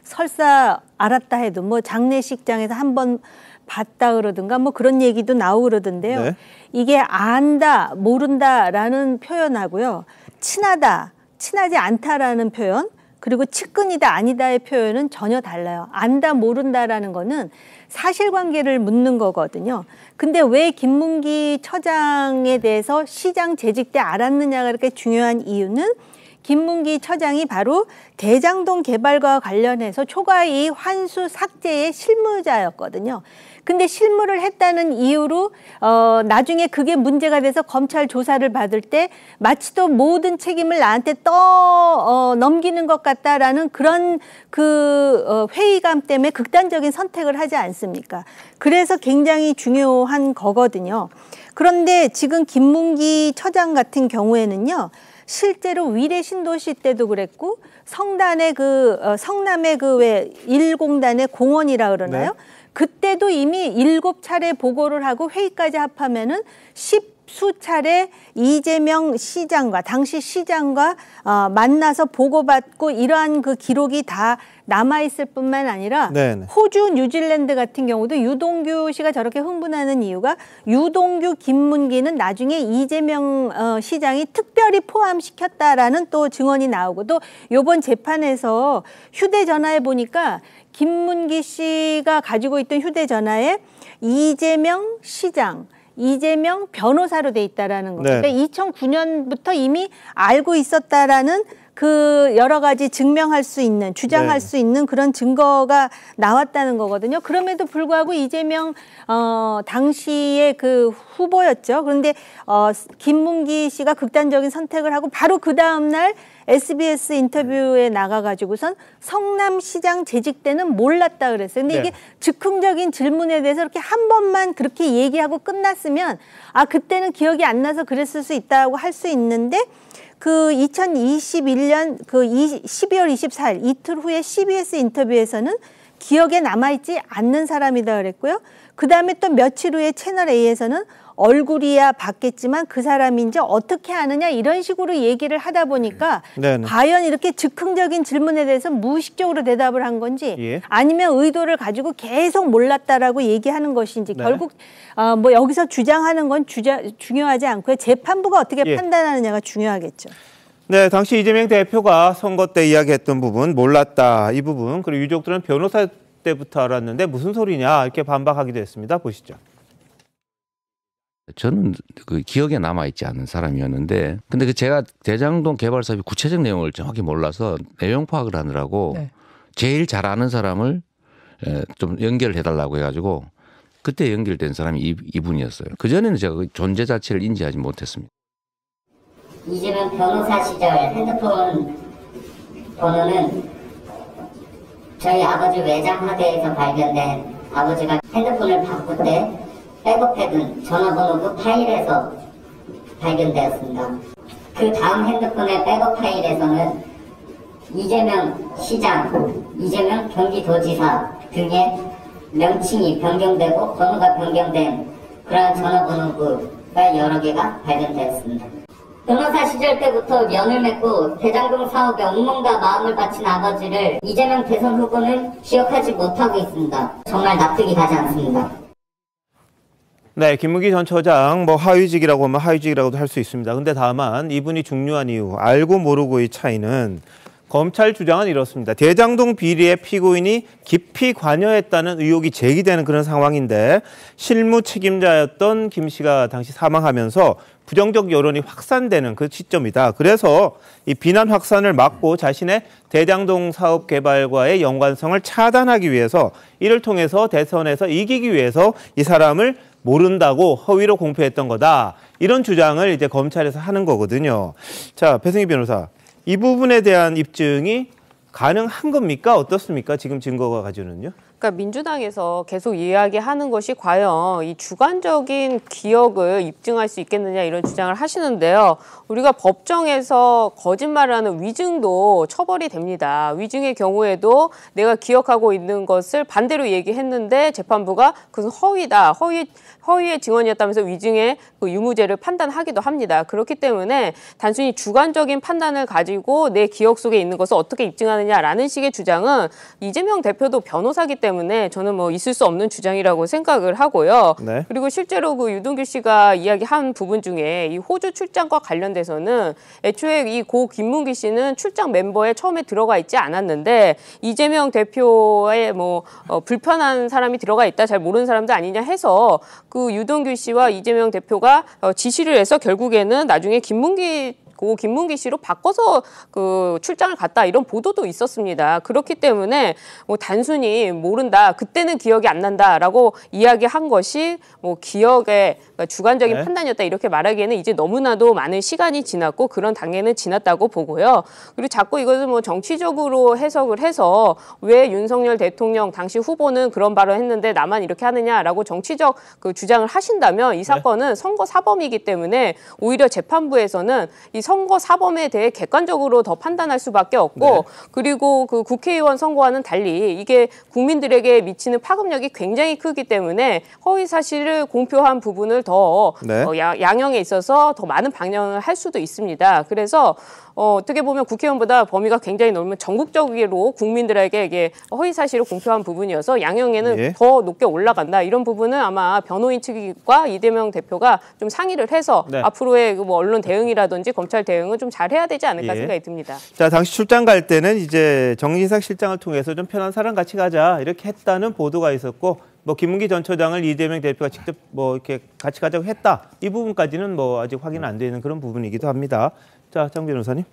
설사 알았다 해도 뭐 장례식장에서 한번 봤다 그러든가 뭐 그런 얘기도 나오고 그러던데요. 이게 안다, 모른다라는 표현하고요. 친하다, 친하지 않다라는 표현, 그리고 측근이다, 아니다의 표현은 전혀 달라요. 안다, 모른다라는 거는 사실관계를 묻는 거거든요. 근데 왜 김문기 처장에 대해서 시장 재직 때 알았느냐가 이렇게 중요한 이유는 김문기 처장이 바로 대장동 개발과 관련해서 초과이익 환수 삭제의 실무자였거든요. 근데 실무를 했다는 이유로 나중에 그게 문제가 돼서 검찰 조사를 받을 때 마치 또 모든 책임을 나한테 넘기는 것 같다라는 그런 회의감 때문에 극단적인 선택을 하지 않습니까? 그래서 굉장히 중요한 거거든요. 그런데 지금 김문기 처장 같은 경우에는요. 실제로 위례 신도시 때도 그랬고 성남의 왜 1공단의 공원이라 그러나요? 그때도 이미 7차례 보고를 하고 회의까지 합하면은 수차례 이재명 시장과 당시 시장과 만나서 보고받고 이러한 그 기록이 다 남아있을 뿐만 아니라 네네. 호주, 뉴질랜드 같은 경우도 유동규 씨가 저렇게 흥분하는 이유가 유동규, 김문기는 나중에 이재명 시장이 특별히 포함시켰다라는 또 증언이 나오고 또 이번 재판에서 휴대전화에 보니까 김문기 씨가 가지고 있던 휴대전화에 이재명 시장, 이재명 변호사로 돼 있다라는 겁니다. 네. 2009년부터 이미 알고 있었다라는 그 여러 가지 증명할 수 있는, 주장할 네. 수 있는 그런 증거가 나왔다는 거거든요. 그럼에도 불구하고 이재명 당시의 그 후보였죠. 그런데 김문기 씨가 극단적인 선택을 하고 바로 그 다음 날 SBS 인터뷰에 나가가지고선 성남시장 재직 때는 몰랐다 그랬어요. 근데 이게 즉흥적인 질문에 대해서 이렇게 한 번만 그렇게 얘기하고 끝났으면 그때는 기억이 안 나서 그랬을 수 있다고 할 수 있는데 그 2021년 그 12월 24일 이틀 후에 CBS 인터뷰에서는 기억에 남아있지 않는 사람이다 그랬고요. 그 다음에 또 며칠 후에 채널A에서는 얼굴이야 봤겠지만 그 사람인지 어떻게 아느냐 이런 식으로 얘기를 하다 보니까 네네. 과연 이렇게 즉흥적인 질문에 대해서 무의식적으로 대답을 한 건지 아니면 의도를 가지고 계속 몰랐다라고 얘기하는 것인지 결국 뭐 여기서 주장하는 건 중요하지 않고요. 재판부가 어떻게 판단하느냐가 중요하겠죠. 네, 당시 이재명 대표가 선거 때 이야기했던 부분 몰랐다 이 부분 그리고 유족들은 변호사 때부터 알았는데 무슨 소리냐 이렇게 반박하기도 했습니다. 보시죠. 저는 그 기억에 남아있지 않은 사람이었는데 근데 그 제가 대장동 개발 사업의 구체적 내용을 정확히 몰라서 내용 파악을 하느라고 제일 잘 아는 사람을 좀 연결을 해달라고 해가지고 그때 연결된 사람이 이분이었어요. 그전에는 제가 그 존재 자체를 인지하지 못했습니다. 이재명 변호사 시절 핸드폰 번호는 저희 아버지 외장 하드에서 발견된 아버지가 핸드폰을 바꿀 때 백업해둔 전화번호 그 파일에서 발견되었습니다. 그 다음 핸드폰의 백업 파일에서는 이재명 시장, 이재명 경기도지사 등의 명칭이 변경되고 번호가 변경된 그러한 전화번호가 여러 개가 발견되었습니다. 변호사 시절 때부터 연을 맺고 대장동 사업에 온몸과 마음을 바친 아버지를 이재명 대선 후보는 기억하지 못하고 있습니다. 정말 납득이 가지 않습니다. 네, 김문기 전 처장 뭐 하위직이라고 하면 하위직이라고도 할 수 있습니다. 근데 다만 이분이 중요한 이유, 알고 모르고의 차이는 검찰 주장은 이렇습니다. 대장동 비리의 피고인이 깊이 관여했다는 의혹이 제기되는 그런 상황인데 실무 책임자였던 김 씨가 당시 사망하면서 부정적 여론이 확산되는 그 시점이다. 그래서 이 비난 확산을 막고 자신의 대장동 사업 개발과의 연관성을 차단하기 위해서 이를 통해서 대선에서 이기기 위해서 이 사람을 모른다고 허위로 공표했던 거다. 이런 주장을 이제 검찰에서 하는 거거든요. 자, 배승희 변호사. 이 부분에 대한 입증이 가능한 겁니까? 어떻습니까? 지금 증거가 가지고는요? 그러니까 민주당에서 계속 이야기하는 것이 과연 이 주관적인 기억을 입증할 수 있겠느냐 이런 주장을 하시는데요. 우리가 법정에서 거짓말을 하는 위증도 처벌이 됩니다. 위증의 경우에도 내가 기억하고 있는 것을 반대로 얘기했는데 재판부가 그것은 허위다. 허위의 증언이었다면서 위증의 그 유무죄를 판단하기도 합니다. 그렇기 때문에 단순히 주관적인 판단을 가지고 내 기억 속에 있는 것을 어떻게 입증하느냐라는 식의 주장은 이재명 대표도 변호사기 때문에 저는 뭐 있을 수 없는 주장이라고 생각을 하고요. 네. 그리고 실제로 그 유동규 씨가 이야기한 부분 중에 이 호주 출장과 관련돼서는 애초에 이 고 김문기 씨는 출장 멤버에 처음에 들어가 있지 않았는데 이재명 대표의 뭐 불편한 사람이 들어가 있다 잘 모르는 사람도 아니냐 해서 그 유동규 씨와 이재명 대표가 지시를 해서 결국에는 나중에 김문기 씨로 바꿔서 그 출장을 갔다 이런 보도도 있었습니다. 그렇기 때문에 뭐 단순히 모른다, 그때는 기억이 안 난다라고 이야기한 것이 뭐 기억의 주관적인 판단이었다 이렇게 말하기에는 이제 너무나도 많은 시간이 지났고 그런 단계는 지났다고 보고요. 그리고 자꾸 이것을 뭐 정치적으로 해석을 해서 왜 윤석열 대통령 당시 후보는 그런 발언을 했는데 나만 이렇게 하느냐라고 정치적 그 주장을 하신다면 이 사건은 선거 사범이기 때문에 오히려 재판부에서는 이 선거 사범에 대해 객관적으로 더 판단할 수밖에 없고 네. 그리고 그 국회의원 선거와는 달리 이게 국민들에게 미치는 파급력이 굉장히 크기 때문에 허위 사실을 공표한 부분을 더 네. 양형에 있어서 더 많은 방향을 할 수도 있습니다. 그래서 어떻게 보면 국회의원보다 범위가 굉장히 넓으면 전국적으로 국민들에게 이게 허위 사실을 공표한 부분이어서 양형에는 예. 더 높게 올라간다. 이런 부분은 아마 변호인 측과 이재명 대표가 좀 상의를 해서 네. 앞으로의 뭐 언론 대응이라든지 검찰 대응은 좀 잘해야 되지 않을까 예. 생각이 듭니다. 자, 당시 출장 갈 때는 이제 정진석 실장을 통해서 좀 편한 사람 같이 가자 이렇게 했다는 보도가 있었고 뭐 김문기 전 처장을 이재명 대표가 직접 뭐 이렇게 같이 가자고 했다. 이 부분까지는 뭐 아직 확인 안 되는 그런 부분이기도 합니다. 자, 장 변호사님.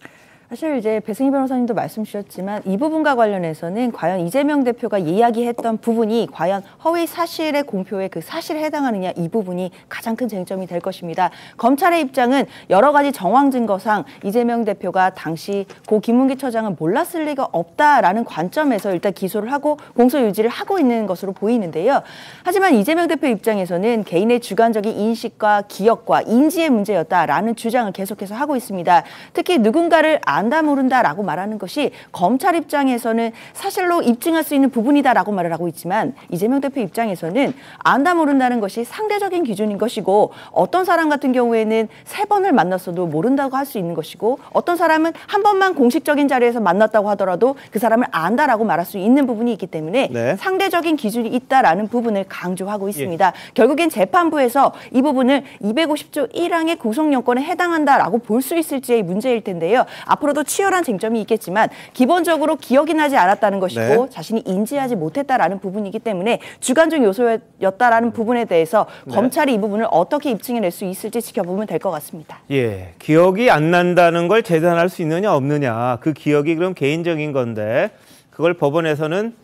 사실 이제 배승희 변호사님도 말씀 주셨지만 이 부분과 관련해서는 과연 이재명 대표가 이야기했던 부분이 과연 허위 사실의 공표에 그 사실에 해당하느냐 이 부분이 가장 큰 쟁점이 될 것입니다. 검찰의 입장은 여러 가지 정황 증거상 이재명 대표가 당시 고 김문기 처장은 몰랐을 리가 없다라는 관점에서 일단 기소를 하고 공소 유지를 하고 있는 것으로 보이는데요. 하지만 이재명 대표 입장에서는 개인의 주관적인 인식과 기억과 인지의 문제였다라는 주장을 계속해서 하고 있습니다. 특히 누군가를 안다 모른다라고 말하는 것이 검찰 입장에서는 사실로 입증할 수 있는 부분이다라고 말을 하고 있지만 이재명 대표 입장에서는 안다 모른다는 것이 상대적인 기준인 것이고 어떤 사람 같은 경우에는 3번을 만났어도 모른다고 할 수 있는 것이고 어떤 사람은 한 번만 공식적인 자리에서 만났다고 하더라도 그 사람을 안다라고 말할 수 있는 부분이 있기 때문에 네. 상대적인 기준이 있다라는 부분을 강조하고 있습니다. 예. 결국엔 재판부에서 이 부분을 250조 1항의 구속영권에 해당한다라고 볼 수 있을지의 문제일 텐데요. 앞으로도 치열한 쟁점이 있겠지만 기본적으로 기억이 나지 않았다는 것이고 네. 자신이 인지하지 못했다라는 부분이기 때문에 주관적 요소였다라는 부분에 대해서 네. 검찰이 이 부분을 어떻게 입증해낼 수 있을지 지켜보면 될 것 같습니다. 예, 기억이 안 난다는 걸 재단할 수 있느냐 없느냐 그 기억이 그럼 개인적인 건데 그걸 법원에서는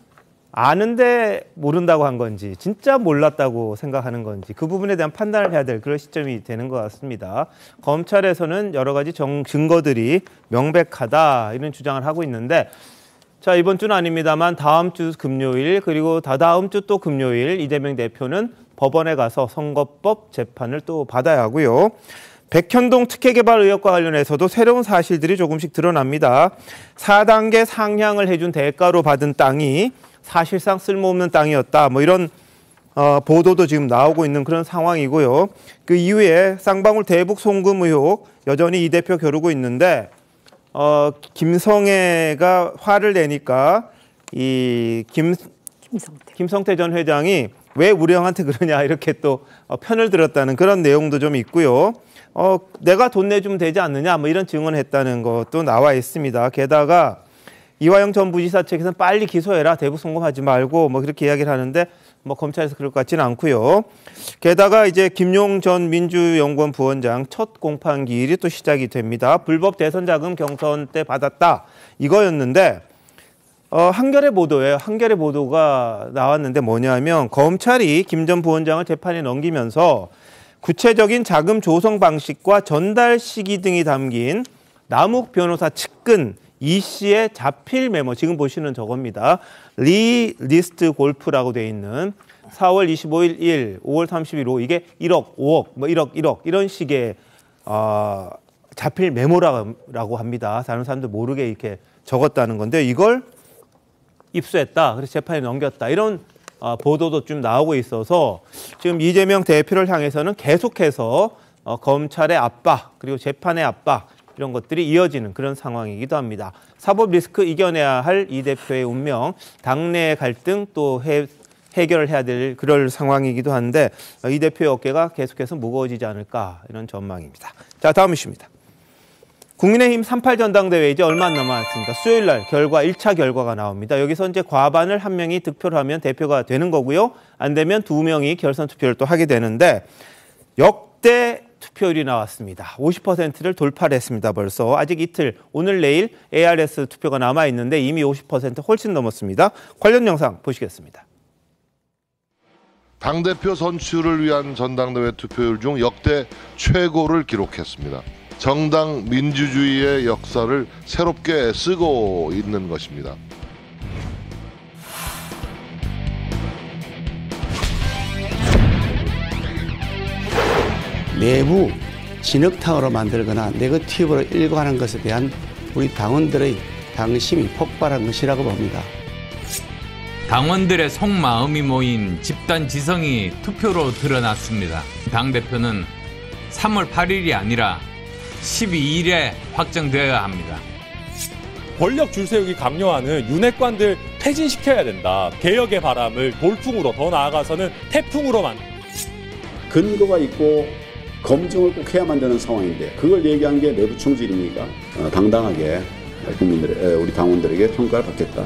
아는데 모른다고 한 건지 진짜 몰랐다고 생각하는 건지 그 부분에 대한 판단을 해야 될 그런 시점이 되는 것 같습니다. 검찰에서는 여러 가지 증거들이 명백하다 이런 주장을 하고 있는데 자 이번 주는 아닙니다만 다음 주 금요일 그리고 다다음 주 또 금요일 이재명 대표는 법원에 가서 선거법 재판을 또 받아야 하고요. 백현동 특혜개발 의혹과 관련해서도 새로운 사실들이 조금씩 드러납니다. 4단계 상향을 해준 대가로 받은 땅이 사실상 쓸모없는 땅이었다. 뭐 이런 보도도 지금 나오고 있는 그런 상황이고요. 그 이후에 쌍방울 대북 송금 의혹 여전히 이 대표 겨루고 있는데 김성애가 화를 내니까 이 김성태 전 회장이 왜 우리 형한테 그러냐 이렇게 또 편을 들었다는 그런 내용도 좀 있고요. 내가 돈 내주면 되지 않느냐 뭐 이런 증언을 했다는 것도 나와 있습니다. 게다가 이화영 전 부지사 측에서는 빨리 기소해라. 대북 송금하지 말고 뭐 그렇게 이야기를 하는데 뭐 검찰에서 그럴 것 같지는 않고요. 게다가 이제 김용 전 민주연구원 부원장 첫 공판 기일이 또 시작이 됩니다. 불법 대선 자금 경선 때 받았다. 이거였는데 한겨레 보도예요. 한겨레 보도가 나왔는데 뭐냐면 검찰이 김 전 부원장을 재판에 넘기면서 구체적인 자금 조성 방식과 전달 시기 등이 담긴 남욱 변호사 측근 이 씨의 자필 메모, 지금 보시는 저겁니다. 리스트 골프라고 돼 있는 4월 25일 1, 5월 30일 5, 이게 1억, 5억, 뭐 1억 이런 식의 자필 메모라고 합니다. 다른 사람들 모르게 이렇게 적었다는 건데 이걸 입수했다. 그래서 재판에 넘겼다. 이런 보도도 좀 나오고 있어서 지금 이재명 대표를 향해서는 계속해서 검찰의 압박 그리고 재판의 압박 이런 것들이 이어지는 그런 상황이기도 합니다. 사법 리스크 이겨내야 할 이 대표의 운명, 당내 갈등 또 해결을 해야 될 그럴 상황이기도 한데 이 대표의 어깨가 계속해서 무거워지지 않을까 이런 전망입니다. 자, 다음 이슈입니다. 국민의힘 38 전당대회 이제 얼마 안 남았습니다. 수요일 날 결과 1차 결과가 나옵니다. 여기서 이제 과반을 한 명이 득표를 하면 대표가 되는 거고요. 안 되면 2명이 결선 투표를 또 하게 되는데 역대 투표율이 나왔습니다. 50%를 돌파를 했습니다. 벌써 아직 이틀 오늘 내일 ARS 투표가 남아있는데 이미 50% 훨씬 넘었습니다. 관련 영상 보시겠습니다. 당대표 선출을 위한 전당대회 투표율 중 역대 최고를 기록했습니다. 정당 민주주의의 역사를 새롭게 쓰고 있는 것입니다. 내부 진흙탕으로 만들거나 네거티브로 일관하는 것에 대한 우리 당원들의 당심이 폭발한 것이라고 봅니다. 당원들의 속마음이 모인 집단 지성이 투표로 드러났습니다. 당대표는 3월 8일이 아니라 12일에 확정되어야 합니다. 권력 줄세우기 강요하는 윤핵관들 퇴진시켜야 된다. 개혁의 바람을 돌풍으로, 더 나아가서는 태풍으로만. 근거가 있고 검증을 꼭 해야만 되는 상황인데 그걸 얘기한 게 내부 총질입니까? 당당하게 우리 당원들에게 평가를 받겠다.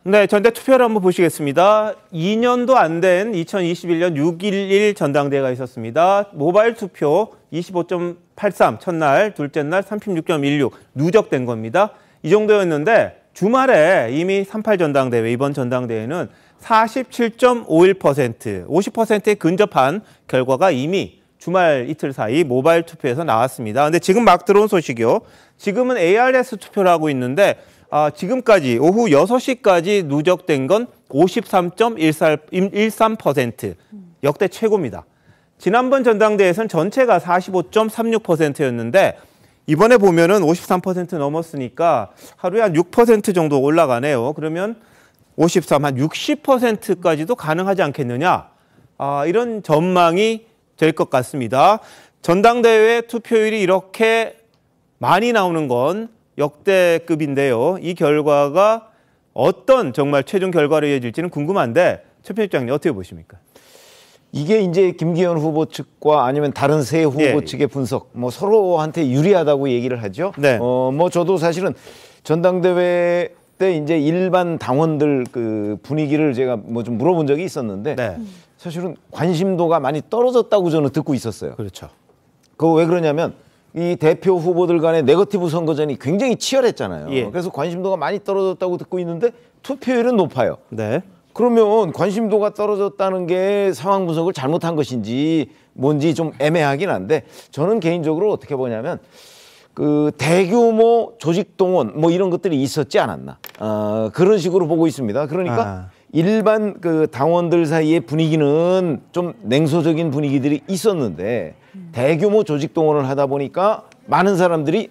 네, 전대 투표를 한번 보시겠습니다. 2년도 안 된 2021년 6.11 전당대회가 있었습니다. 모바일 투표 25.83 첫날, 둘째 날 36.16 누적된 겁니다. 이 정도였는데 주말에 이미 38 전당대회, 이번 전당대회는 47.51%, 50%에 근접한 결과가 이미 주말 이틀 사이 모바일 투표에서 나왔습니다. 근데 지금 막 들어온 소식이요. 지금은 ARS 투표를 하고 있는데 지금까지 오후 6시까지 누적된 건 53.13%, 역대 최고입니다. 지난번 전당대회에서는 전체가 45.36%였는데 이번에 보면은 53% 넘었으니까 하루에 한 6% 정도 올라가네요. 그러면 53, 한 60%까지도 가능하지 않겠느냐. 이런 전망이 될 것 같습니다. 전당대회 투표율이 이렇게 많이 나오는 건 역대급인데요. 이 결과가 어떤 정말 최종 결과로 이어질지는 궁금한데 최 편집장님 어떻게 보십니까? 이게 이제 김기현 후보 측과 아니면 다른 세 후보 측의 분석, 뭐 서로한테 유리하다고 얘기를 하죠. 네. 뭐 저도 사실은 전당대회 때 이제 일반 당원들 그 분위기를 제가 뭐 좀 물어본 적이 있었는데 사실은 관심도가 많이 떨어졌다고 저는 듣고 있었어요. 그렇죠. 그거 왜 그러냐면 이 대표 후보들 간의 네거티브 선거전이 굉장히 치열했잖아요. 그래서 관심도가 많이 떨어졌다고 듣고 있는데 투표율은 높아요. 네. 그러면 관심도가 떨어졌다는 게 상황 분석을 잘못한 것인지 뭔지 좀 애매하긴 한데 저는 개인적으로 어떻게 보냐면 그 대규모 조직 동원 뭐 이런 것들이 있었지 않았나 그런 식으로 보고 있습니다. 그러니까 일반 그 당원들 사이의 분위기는 좀 냉소적인 분위기들이 있었는데 대규모 조직 동원을 하다 보니까 많은 사람들이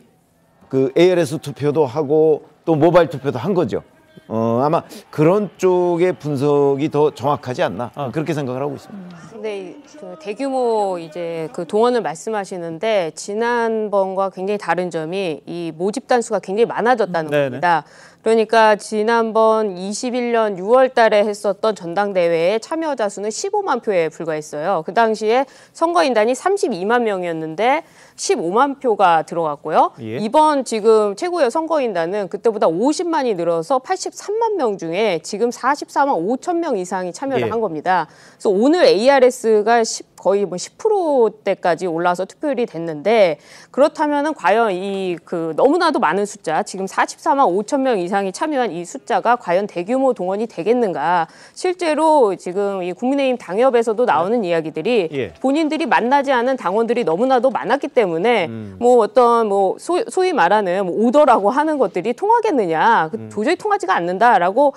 그 ARS 투표도 하고 또 모바일 투표도 한 거죠. 아마 그런 쪽의 분석이 더 정확하지 않나 그렇게 생각을 하고 있습니다. 근데 그 대규모 이제 그 동원을 말씀하시는데 지난번과 굉장히 다른 점이 이 모집 단수가 굉장히 많아졌다는 겁니다. 그러니까 지난번 21년 6월 달에 했었던 전당대회에 참여자 수는 15만 표에 불과했어요. 그 당시에 선거인단이 32만 명이었는데 15만 표가 들어갔고요. 이번 지금 최고의 선거인단은 그때보다 50만이 늘어서 83만 명 중에 지금 44만 5천 명 이상이 참여를 한 겁니다. 그래서 오늘 ARS가 거의 뭐 10%대까지 올라서 투표율이 됐는데 그렇다면은 과연 이 그 너무나도 많은 숫자 지금 44만 5천 명 이상이 참여한 이 숫자가 과연 대규모 동원이 되겠는가? 실제로 지금 이 국민의힘 당협에서도 나오는 이야기들이 본인들이 만나지 않은 당원들이 너무나도 많았기 때문에 뭐 어떤 뭐 소위 말하는 뭐 오더라고 하는 것들이 통하겠느냐? 도저히 통하지가 않는다라고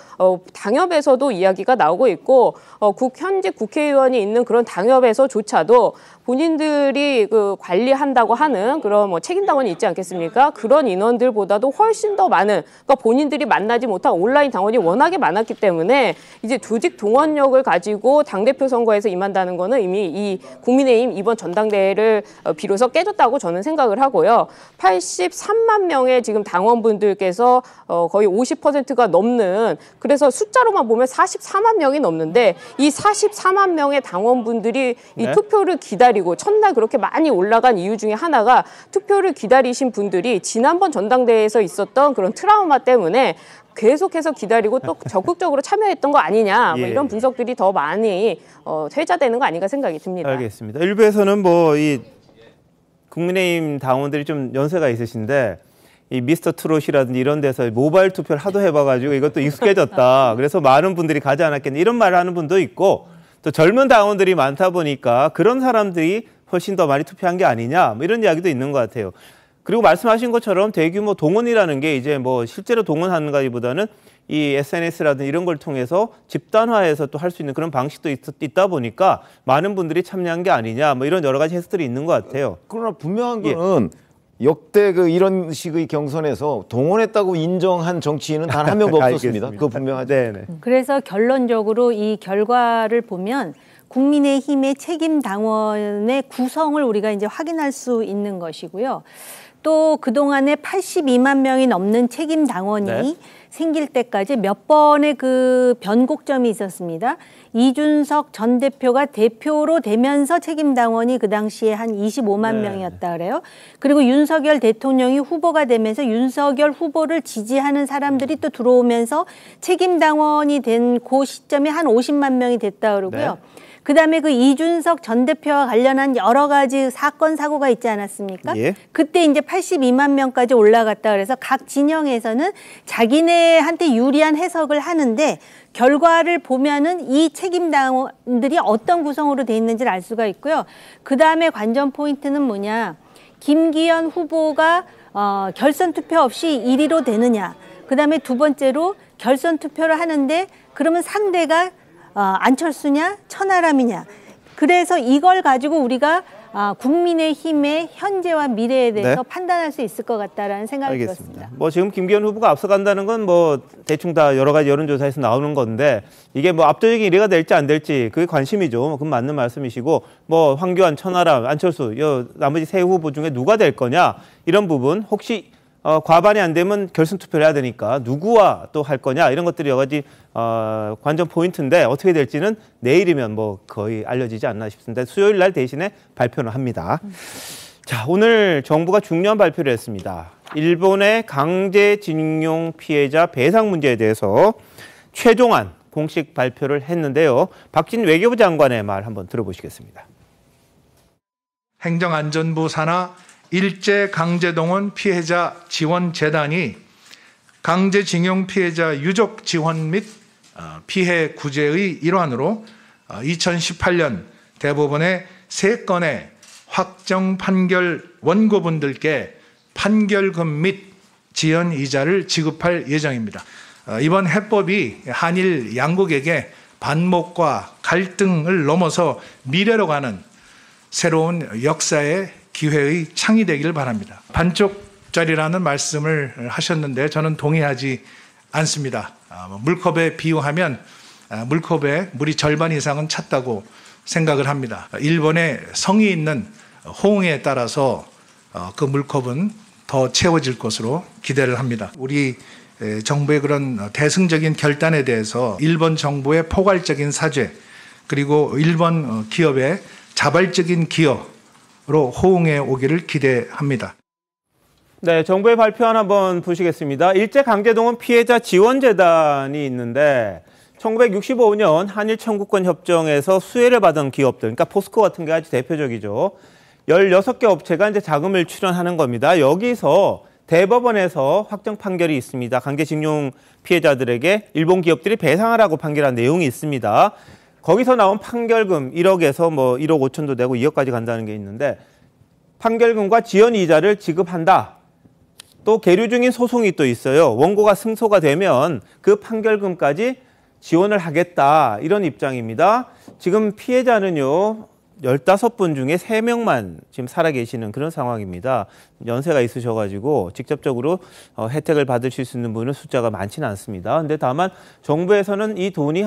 당협에서도 이야기가 나오고 있고 현직 국회의원이 있는 그런 당협에서조차도 본인들이 그 관리한다고 하는 그런 뭐 책임당원이 있지 않겠습니까? 그런 인원들보다도 훨씬 더 많은, 그러니까 본인들이 만나지 못한 온라인 당원이 워낙에 많았기 때문에 이제 조직 동원력을 가지고 당대표 선거에서 임한다는 거는 이미 이 국민의힘 이번 전당대회를 비로소 깨졌다고 저는 생각을 하고요. 83만 명의 지금 당원분들께서 거의 50%가 넘는, 그래서 숫자로만 보면 44만 명이 넘는데 이 44만 명의 당원분들이 이 투표를 기다리고 첫날 그렇게 많이 올라간 이유 중에 하나가 투표를 기다리신 분들이 지난번 전당대회에서 있었던 그런 트라우마 때문에 계속해서 기다리고 또 적극적으로 참여했던 거 아니냐, 뭐 이런 분석들이 더 많이 회자되는 거 아닌가 생각이 듭니다. 알겠습니다. 일부에서는 뭐 이 국민의힘 당원들이 좀 연세가 있으신데 이 미스터 트롯이라든지 이런 데서 모바일 투표를 하도 해봐가지고 이것도 익숙해졌다. 그래서 많은 분들이 가지 않았겠냐 이런 말을 하는 분도 있고, 또 젊은 당원들이 많다 보니까 그런 사람들이 훨씬 더 많이 투표한 게 아니냐 뭐 이런 이야기도 있는 것 같아요. 그리고 말씀하신 것처럼 대규모 동원이라는 게 이제 뭐 실제로 동원하는 것보다는 이 SNS라든지 이런 걸 통해서 집단화해서 또 할 수 있는 그런 방식도 있다 보니까 많은 분들이 참여한 게 아니냐 뭐 이런 여러 가지 해석들이 있는 것 같아요. 그러나 분명한 거는 역대 그 이런 식의 경선에서 동원했다고 인정한 정치인은 단 한 명도 없었습니다. 그거 분명하죠. 네네. 그래서 결론적으로 이 결과를 보면 국민의힘의 책임 당원의 구성을 우리가 이제 확인할 수 있는 것이고요. 또 그동안에 82만 명이 넘는 책임 당원이 생길 때까지 몇 번의 그 변곡점이 있었습니다. 이준석 전 대표가 대표로 되면서 책임 당원이 그 당시에 한 25만 명이었다 그래요. 그리고 윤석열 대통령이 후보가 되면서 윤석열 후보를 지지하는 사람들이 또 들어오면서 책임 당원이 된 그 시점에 한 50만 명이 됐다 그러고요. 그다음에 그 이준석 전 대표와 관련한 여러 가지 사건 사고가 있지 않았습니까? 그때 이제 82만 명까지 올라갔다 그래서 각 진영에서는 자기네한테 유리한 해석을 하는데 결과를 보면은 이 책임 당원들이 어떤 구성으로 돼 있는지를 알 수가 있고요. 그다음에 관전 포인트는 뭐냐? 김기현 후보가 결선 투표 없이 1위로 되느냐? 그다음에 두 번째로 결선 투표를 하는데 그러면 상대가 안철수냐 천하람이냐. 그래서 이걸 가지고 우리가 국민의힘의 현재와 미래에 대해서 판단할 수 있을 것 같다라는 생각이 들었습니다. 뭐 지금 김기현 후보가 앞서간다는 건 뭐 대충 다 여러 가지 여론조사에서 나오는 건데 이게 뭐 압도적인 1위가 될지 안 될지 그게 관심이죠. 그건 맞는 말씀이시고 뭐 황교안, 천하람, 안철수 나머지 세 후보 중에 누가 될 거냐 이런 부분 혹시 과반이 안 되면 결선 투표를 해야 되니까 누구와 또 할 거냐 이런 것들이 여러 가지 관전 포인트인데 어떻게 될지는 내일이면 뭐 거의 알려지지 않나 싶습니다. 수요일 날 대신에 발표는 합니다. 자, 오늘 정부가 중요한 발표를 했습니다. 일본의 강제징용 피해자 배상 문제에 대해서 최종안 공식 발표를 했는데요. 박진 외교부 장관의 말 한번 들어보시겠습니다. 행정안전부 산하 일제강제동원 피해자 지원재단이 강제징용 피해자 유족 지원 및 피해 구제의 일환으로 2018년 대법원의 3건의 확정 판결 원고분들께 판결금 및 지연이자를 지급할 예정입니다. 이번 해법이 한일 양국에게 반목과 갈등을 넘어서 미래로 가는 새로운 역사의 기회의 창이 되기를 바랍니다. 반쪽짜리라는 말씀을 하셨는데 저는 동의하지 않습니다. 물컵에 비유하면 물컵에 물이 절반 이상은 찼다고 생각을 합니다. 일본의 성의 있는 호응에 따라서 그 물컵은 더 채워질 것으로 기대를 합니다. 우리 정부의 그런 대승적인 결단에 대해서 일본 정부의 포괄적인 사죄 그리고 일본 기업의 자발적인 기여로 호응해 오기를 기대합니다. 네, 정부의 발표안 한번 보시겠습니다. 일제강제동원 피해자 지원재단이 있는데 1965년 한일 청구권 협정에서 수혜를 받은 기업들, 그러니까 포스코 같은 게 아주 대표적이죠. 16개 업체가 이제 자금을 출연하는 겁니다. 여기서 대법원에서 확정 판결이 있습니다. 강제징용 피해자들에게 일본 기업들이 배상하라고 판결한 내용이 있습니다. 거기서 나온 판결금 1억에서 뭐 1억 5천도 되고 2억까지 간다는 게 있는데 판결금과 지연 이자를 지급한다. 또 계류 중인 소송이 또 있어요. 원고가 승소가 되면 그 판결금까지 지원을 하겠다. 이런 입장입니다. 지금 피해자는요. 15분 중에 3명만 지금 살아계시는 그런 상황입니다. 연세가 있으셔가지고 직접적으로 혜택을 받으실 수 있는 분은 숫자가 많지는 않습니다. 근데 다만 정부에서는 이 돈이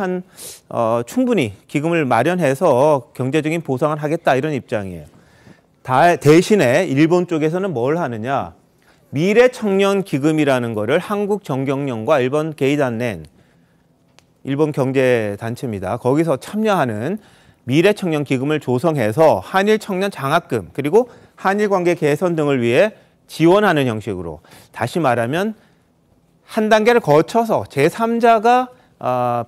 충분히 기금을 마련해서 경제적인 보상을 하겠다 이런 입장이에요. 대신에 일본 쪽에서는 뭘 하느냐. 미래청년기금이라는 거를 한국정경련과 일본 게이단넨, 일본 경제단체입니다. 거기서 참여하는 미래청년기금을 조성해서 한일 청년 장학금 그리고 한일 관계 개선 등을 위해 지원하는 형식으로 다시 말하면 한 단계를 거쳐서 제3자가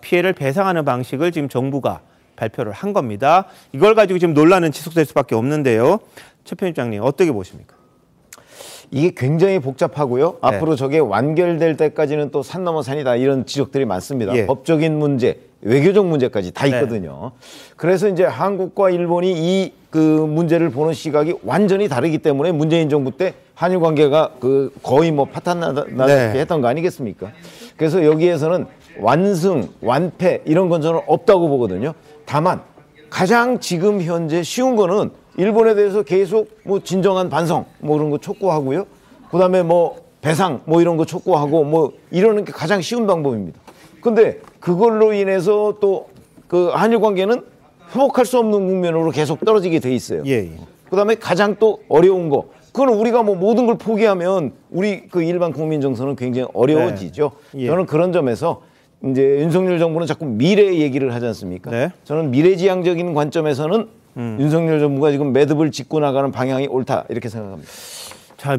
피해를 배상하는 방식을 지금 정부가 발표를 한 겁니다. 이걸 가지고 지금 논란은 지속될 수밖에 없는데요. 최 편집장님 어떻게 보십니까? 이게 굉장히 복잡하고요. 앞으로 저게 완결될 때까지는 또 산 넘어 산이다 이런 지적들이 많습니다. 법적인 문제, 외교적 문제까지 다 있거든요. 그래서 이제 한국과 일본이 이 그 문제를 보는 시각이 완전히 다르기 때문에 문재인 정부 때 한일 관계가 그 거의 뭐 파탄나다시피 했던 거 아니겠습니까? 그래서 여기에서는 완승, 완패 이런 건 저는 없다고 보거든요. 다만 가장 지금 현재 쉬운 거는 일본에 대해서 계속 뭐 진정한 반성 뭐 이런 거 촉구하고요. 그다음에 뭐 배상 뭐 이런 거 촉구하고 뭐 이러는 게 가장 쉬운 방법입니다. 근데 그걸로 인해서 또 그 한일 관계는 회복할 수 없는 국면으로 계속 떨어지게 돼 있어요. 그다음에 가장 또 어려운 거, 그건 우리가 뭐 모든 걸 포기하면 우리 그 일반 국민 정서는 굉장히 어려워지죠. 저는 그런 점에서 이제 윤석열 정부는 자꾸 미래 얘기를 하지 않습니까? 저는 미래지향적인 관점에서는 윤석열 정부가 지금 매듭을 짚고 나가는 방향이 옳다 이렇게 생각합니다. 자,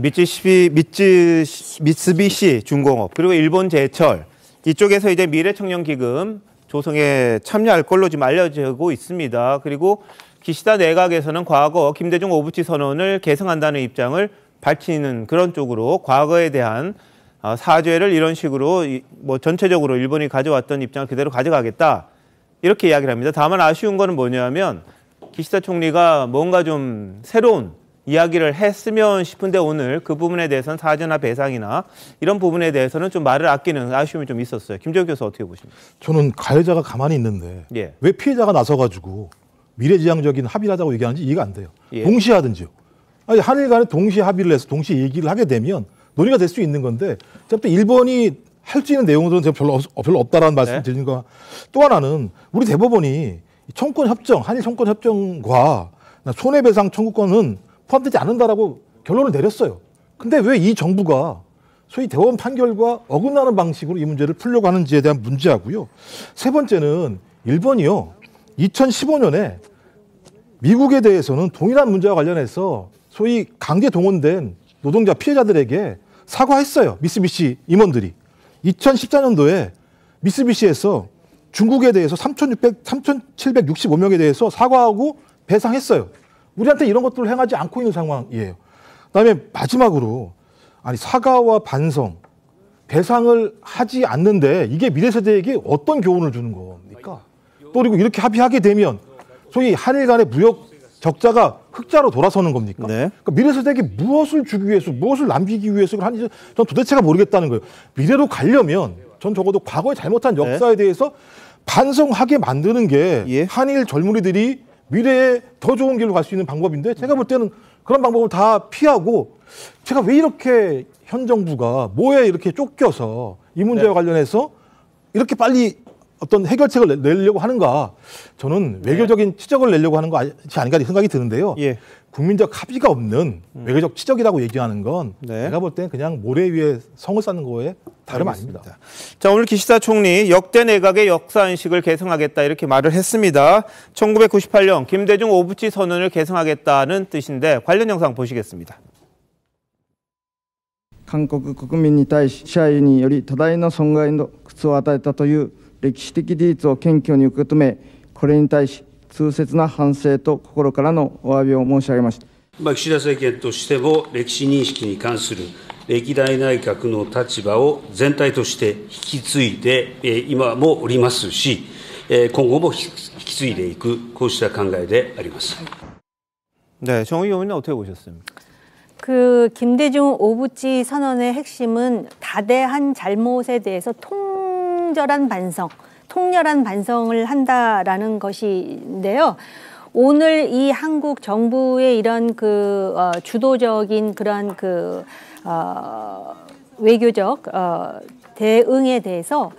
미쓰비시 중공업 그리고 일본 제철 이쪽에서 이제 미래청년기금 조성에 참여할 걸로 지금 알려지고 있습니다. 그리고 기시다 내각에서는 과거 김대중 오부치 선언을 계승한다는 입장을 밝히는 그런 쪽으로 과거에 대한 사죄를 이런 식으로 뭐 전체적으로 일본이 가져왔던 입장을 그대로 가져가겠다 이렇게 이야기를 합니다. 다만 아쉬운 거는 뭐냐면 기시다 총리가 뭔가 좀 새로운 이야기를 했으면 싶은데 오늘 그 부분에 대해서는 사죄나 배상이나 이런 부분에 대해서는 좀 말을 아끼는 아쉬움이 좀 있었어요. 김재욱 교수 어떻게 보십니까? 저는 가해자가 가만히 있는데 왜 피해자가 나서가지고 미래지향적인 합의를 하자고 얘기하는지 이해가 안 돼요. 동시에 하든지요. 아니, 한일 간에 동시에 합의를 해서 동시에 얘기를 하게 되면 논의가 될 수 있는 건데 어차피 일본이 할 수 있는 내용들은 별로 없다라는 말씀을 드리는 거. 또 하나는 우리 대법원이 청구권협정, 한일 청구권협정과 손해배상 청구권은 포함되지 않는다라고 결론을 내렸어요. 근데 왜 이 정부가 소위 대법원 판결과 어긋나는 방식으로 이 문제를 풀려고 하는지에 대한 문제하고요. 세 번째는 일본이요. 2015년에 미국에 대해서는 동일한 문제와 관련해서 소위 강제 동원된 노동자 피해자들에게 사과했어요. 미쓰비시 임원들이. 2014년도에 미쓰비시에서 중국에 대해서 3,765명에 대해서 사과하고 배상했어요. 우리한테 이런 것들을 행하지 않고 있는 상황이에요. 그다음에 마지막으로 아니 사과와 반성, 배상을 하지 않는데 이게 미래 세대에게 어떤 교훈을 주는 겁니까? 또 그리고 이렇게 합의하게 되면 소위 한일 간의 무역 적자가 흑자로 돌아서는 겁니까? 그러니까 미래 세대에게 무엇을 주기 위해서, 무엇을 남기기 위해서 하는지 전 도대체가 모르겠다는 거예요. 미래로 가려면 전 적어도 과거에 잘못한 역사에 대해서 반성하게 만드는 게 한일 젊은이들이 미래에 더 좋은 길로 갈 수 있는 방법인데 제가 볼 때는 그런 방법을 다 피하고 제가 왜 이렇게 현 정부가 뭐에 이렇게 쫓겨서 이 문제와 관련해서 이렇게 빨리 어떤 해결책을 내려고 하는가. 저는 외교적인 치적을 내려고 하는 것이 아닌가 생각이 드는데요. 국민적 합의가 없는 외교적 치적이라고 얘기하는 건 제가 볼 때는 그냥 모래 위에 성을 쌓는 거에 다름 아닙니다. 자, 오늘 기시다 총리 역대 내각의 역사인식을 계승하겠다 이렇게 말을 했습니다. 1998년 김대중 오부치 선언을 계승하겠다는 뜻인데 관련 영상 보시겠습니다. 韓国国民に対し支配により多大な損害の苦痛を与えたという歴史的事実を謙虚に受け止め、これに対し痛切な反省と心からのお詫びを申し上げました。岸田政権としても歴史認識に関する歴代内閣の立場を全体として引き継いで今もおりますし、今後も引き継いでいくこうした考えであります。 네, 정의 의원님 어떻게 보셨습니까? 그 김대중 오부치 선언의 핵심은 다대한 잘못에 대해서 통절한 반성, 통렬한 반성을 한다라는 것인데요. 오늘 이 한국 정부의 이런 그 주도적인 그런 그 외교적 대응에 대해서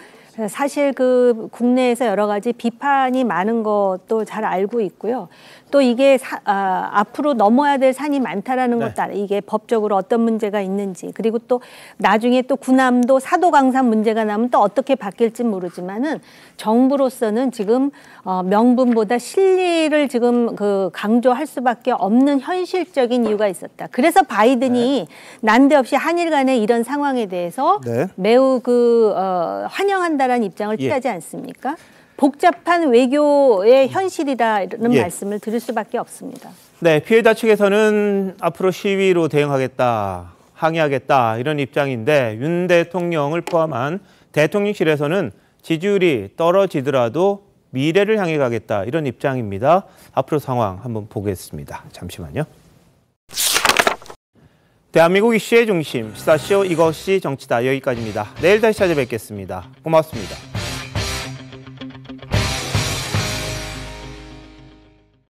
사실 그 국내에서 여러 가지 비판이 많은 것도 잘 알고 있고요. 또 이게 앞으로 넘어야 될 산이 많다라는 것도 알아요. 이게 법적으로 어떤 문제가 있는지, 그리고 또 나중에 또 군함도 사도강산 문제가 나면 또 어떻게 바뀔지 모르지만은 정부로서는 지금 명분보다 실리를 지금 그 강조할 수밖에 없는 현실적인 이유가 있었다. 그래서 바이든이 난데없이 한일 간의 이런 상황에 대해서 매우 그 환영한다라는 입장을 취하지 않습니까? 복잡한 외교의 현실이라는 말씀을 드릴 수밖에 없습니다. 네, 피해자 측에서는 앞으로 시위로 대응하겠다, 항의하겠다 이런 입장인데 윤 대통령을 포함한 대통령실에서는 지지율이 떨어지더라도 미래를 향해 가겠다 이런 입장입니다. 앞으로 상황 한번 보겠습니다. 잠시만요. 대한민국 이슈의 중심, 시사쇼 이것이 정치다. 여기까지입니다. 내일 다시 찾아뵙겠습니다. 고맙습니다.